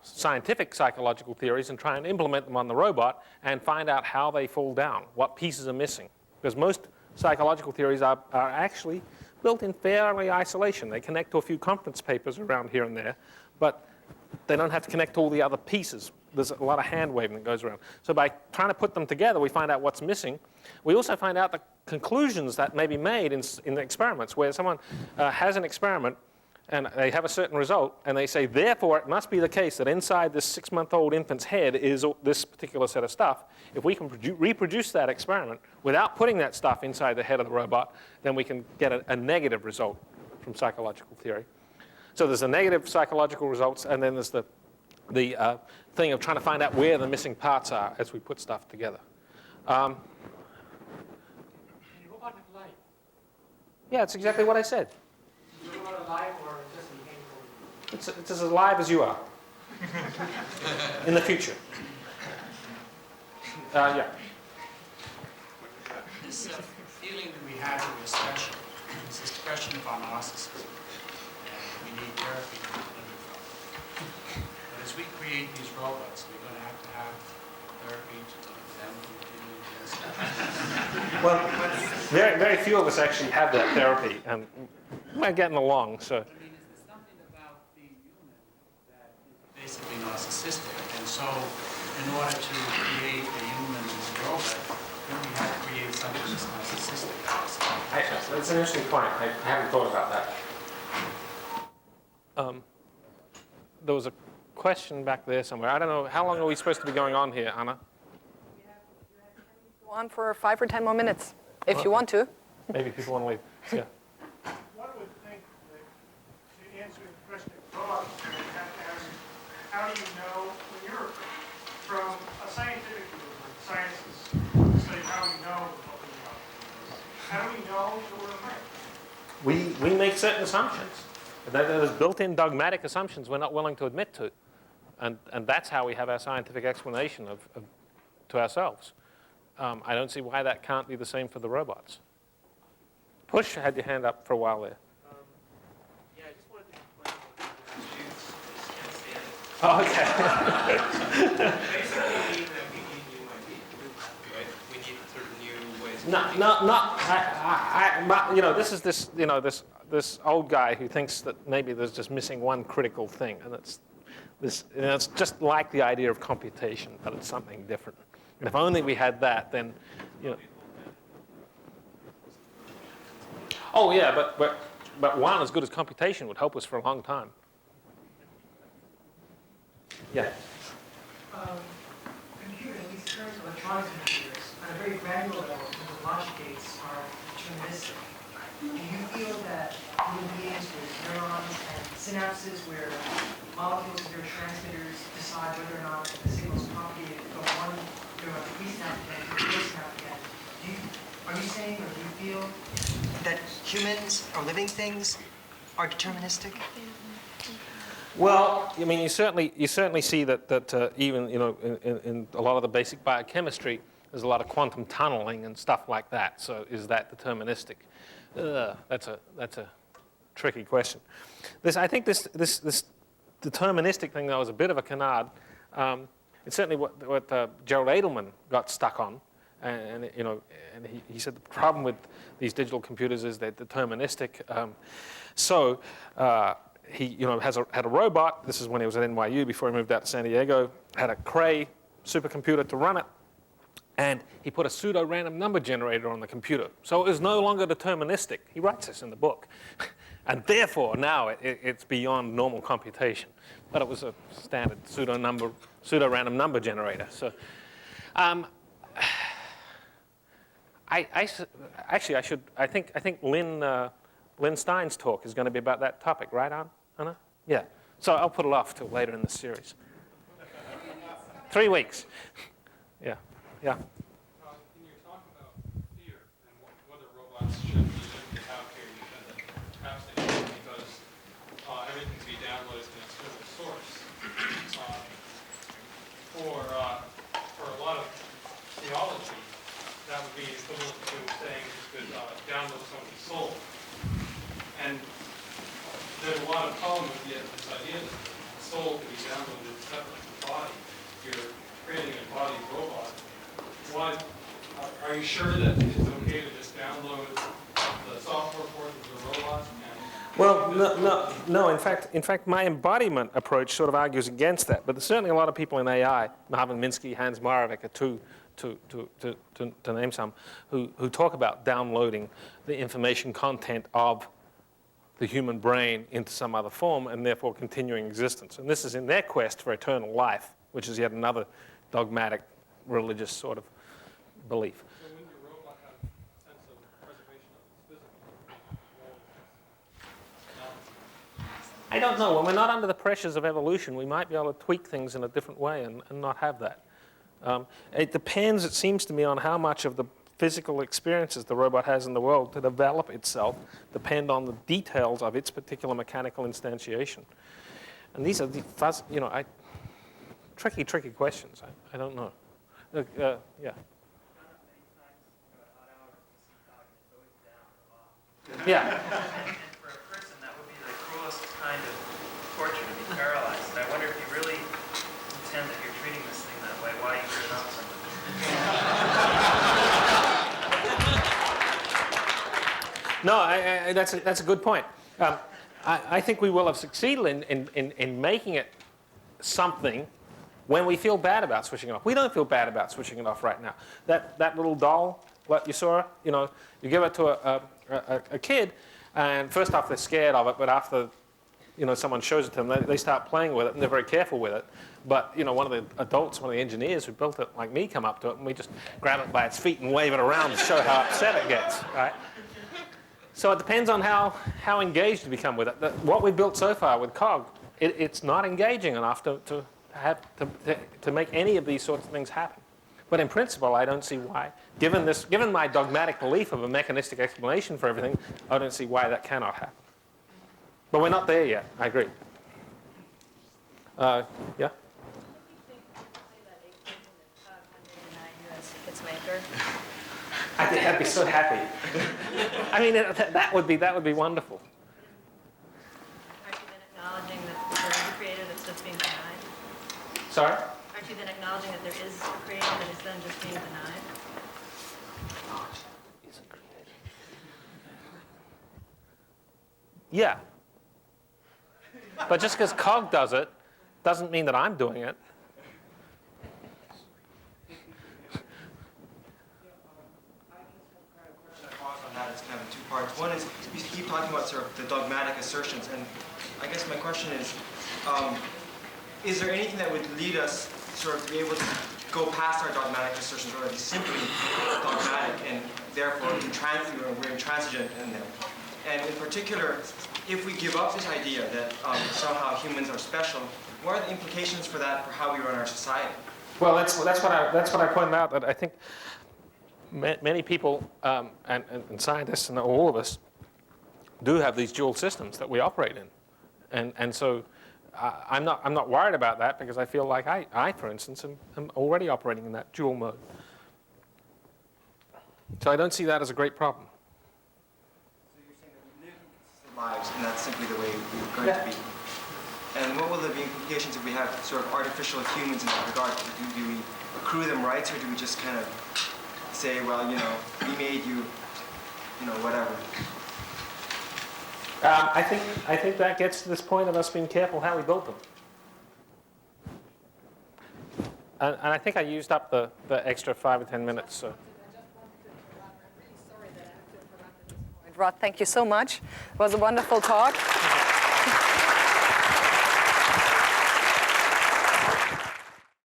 scientific psychological theories and try and implement them on the robot and find out how they fall down, what pieces are missing. Because most psychological theories are actually built in fairly isolation. They connect to a few conference papers around here and there, but they don't have to connect to all the other pieces. There's a lot of hand waving that goes around. So by trying to put them together, we find out what's missing. We also find out the conclusions that may be made in the experiments, where someone has an experiment and they have a certain result, and they say, therefore, it must be the case that inside this 6-month-old infant's head is this particular set of stuff. If we can reproduce that experiment without putting that stuff inside the head of the robot, then we can get a negative result from psychological theory. So there's the negative psychological results, and then there's the thing of trying to find out where the missing parts are as we put stuff together. Can you robot have life? Yeah, it's exactly what I said. Is the robot alive or just behaving? It's as alive as you are in the future. Yeah. This feeling that we have that we're special is this question of our narcissism. And we need therapy to live from. But as we create these robots, we're going to have therapy to let them continue this. Well, very few of us actually have that therapy, and we're getting along. So. I mean, is there something about being human that is basically narcissistic? And so, in order to create a human robot, then we have to create something that's narcissistic. That's an interesting point. I haven't thought about that. There was a question back there somewhere. I don't know. How long are we supposed to be going on here, Anna? Go on for 5 or 10 more minutes, if you want to. Maybe people want to leave. Yeah. One would think that to answer the question of robotics, you have to ask, how do you know when you're from a scientific view, sciences say how we know what we know. How do we know that we're right? We make certain assumptions. There's built-in dogmatic assumptions we're not willing to admit to. And that's how we have our scientific explanation to ourselves. I don't see why that can't be the same for the robots. Push had your hand up for a while there. Yeah, I just wanted to explain what Oh, okay. basically mean that we need new ideas, right? We need sort of new ways. This old guy who thinks that maybe there's just missing one critical thing, and it's just like the idea of computation, but it's something different. And if only we had that, then, Oh yeah, but one as good as computation would help us for a long time. Yeah. Computing, at least in terms of electronic computers, on a very gradual level, in terms of logic gates, are deterministic. Do you feel that human beings with neurons and synapses where molecules of neurotransmitters decide whether or not the signal is propagated from one neuron to pre-synaptic end to post-synaptic end, are you saying, or do you feel that humans or living things are deterministic? Well, I mean, you certainly see that even in a lot of the basic biochemistry, there's a lot of quantum tunneling and stuff like that. So is that deterministic? That's a tricky question. I think this deterministic thing though is a bit of a canard. It's certainly what Gerald Edelman got stuck on, and he said the problem with these digital computers is they're deterministic. He had a robot. This is when he was at NYU before he moved out to San Diego. Had a Cray supercomputer to run it, and he put a pseudo-random number generator on the computer. So it was no longer deterministic. He writes this in the book. And therefore, now it's beyond normal computation. But it was a standard pseudo-random number generator. So I think Lynn Stein's talk is going to be about that topic, right, Anna? Yeah. So I'll put it off till later in the series. 3 weeks. Yeah. Yeah. In your talk about fear and whether robots should be childcare dependent, perhaps they should, because everything can be downloaded to an external source. For a lot of theology, that would be equivalent to saying you could download somebody's soul. And there's a lot of problem with this idea that the soul can be downloaded separate from the body. You're creating an embodied robot. Are you sure that it's okay to just download the software portion of the robot? Well, no. In fact, my embodiment approach sort of argues against that. But there's certainly a lot of people in AI, Marvin Minsky, Hans Moravec are two to name some, who talk about downloading the information content of the human brain into some other form and therefore continuing existence. And this is in their quest for eternal life, which is yet another dogmatic religious sort of belief. So wouldn't your robot have a sense of preservation of its physical? I don't know. When we're not under the pressures of evolution, we might be able to tweak things in a different way and not have that. It depends, it seems to me, on how much of the physical experiences the robot has in the world to develop itself depend on the details of its particular mechanical instantiation. And these are the tricky questions. I don't know. Yeah. Yeah. And for a person, that would be the cruelest kind of torture to be paralyzed. And I wonder if you really intend that you're treating this thing that way, why you turn off something. No, that's a good point. I think we will have succeeded in making it something when we feel bad about switching it off. We don't feel bad about switching it off right now. That little doll, what you saw, you know, you give it to a kid, and first off they're scared of it, but after, you know, someone shows it to them, they start playing with it, and they're very careful with it. But, you know, one of the adults, one of the engineers who built it, like me, come up to it, and we just grab it by its feet and wave it around to show how upset it gets, right? So it depends on how engaged you become with it. What we've built so far with COG, it's not engaging enough to make any of these sorts of things happen. But in principle, I don't see why. Given my dogmatic belief of a mechanistic explanation for everything, I don't see why that cannot happen. But we're not there yet. I agree. Yeah. I think I'd be so happy. I mean, that would be wonderful. Aren't you then acknowledging that there is a creator that's just being denied? Sorry? Aren't you then acknowledging that there is a creator that is then just being denied? Yeah. But just because COG does it doesn't mean that I'm doing it. It's kind of in two parts. One is, you keep talking about sort of the dogmatic assertions, and I guess my question is there anything that would lead us sort of to be able to go past our dogmatic assertions, or are they simply dogmatic, and therefore we're intransigent in them? And in particular, if we give up this idea that somehow humans are special, what are the implications for that for how we run our society? Well, that's what I pointed out, that I think many people and scientists and all of us do have these dual systems that we operate in, and so I'm not worried about that, because I feel like I for instance, am already operating in that dual mode. So I don't see that as a great problem. So you're saying that we live consistent lives, and that's simply the way we're going to be. And what will the implications if we have sort of artificial humans in that regard? Do we accrue them rights, or do we just kind of say, well, you know, we made you, you know, whatever? I think that gets to this point of us being careful how we built them. And I think I used up the extra 5 or 10 minutes. So. Rod, thank you so much. It was a wonderful talk.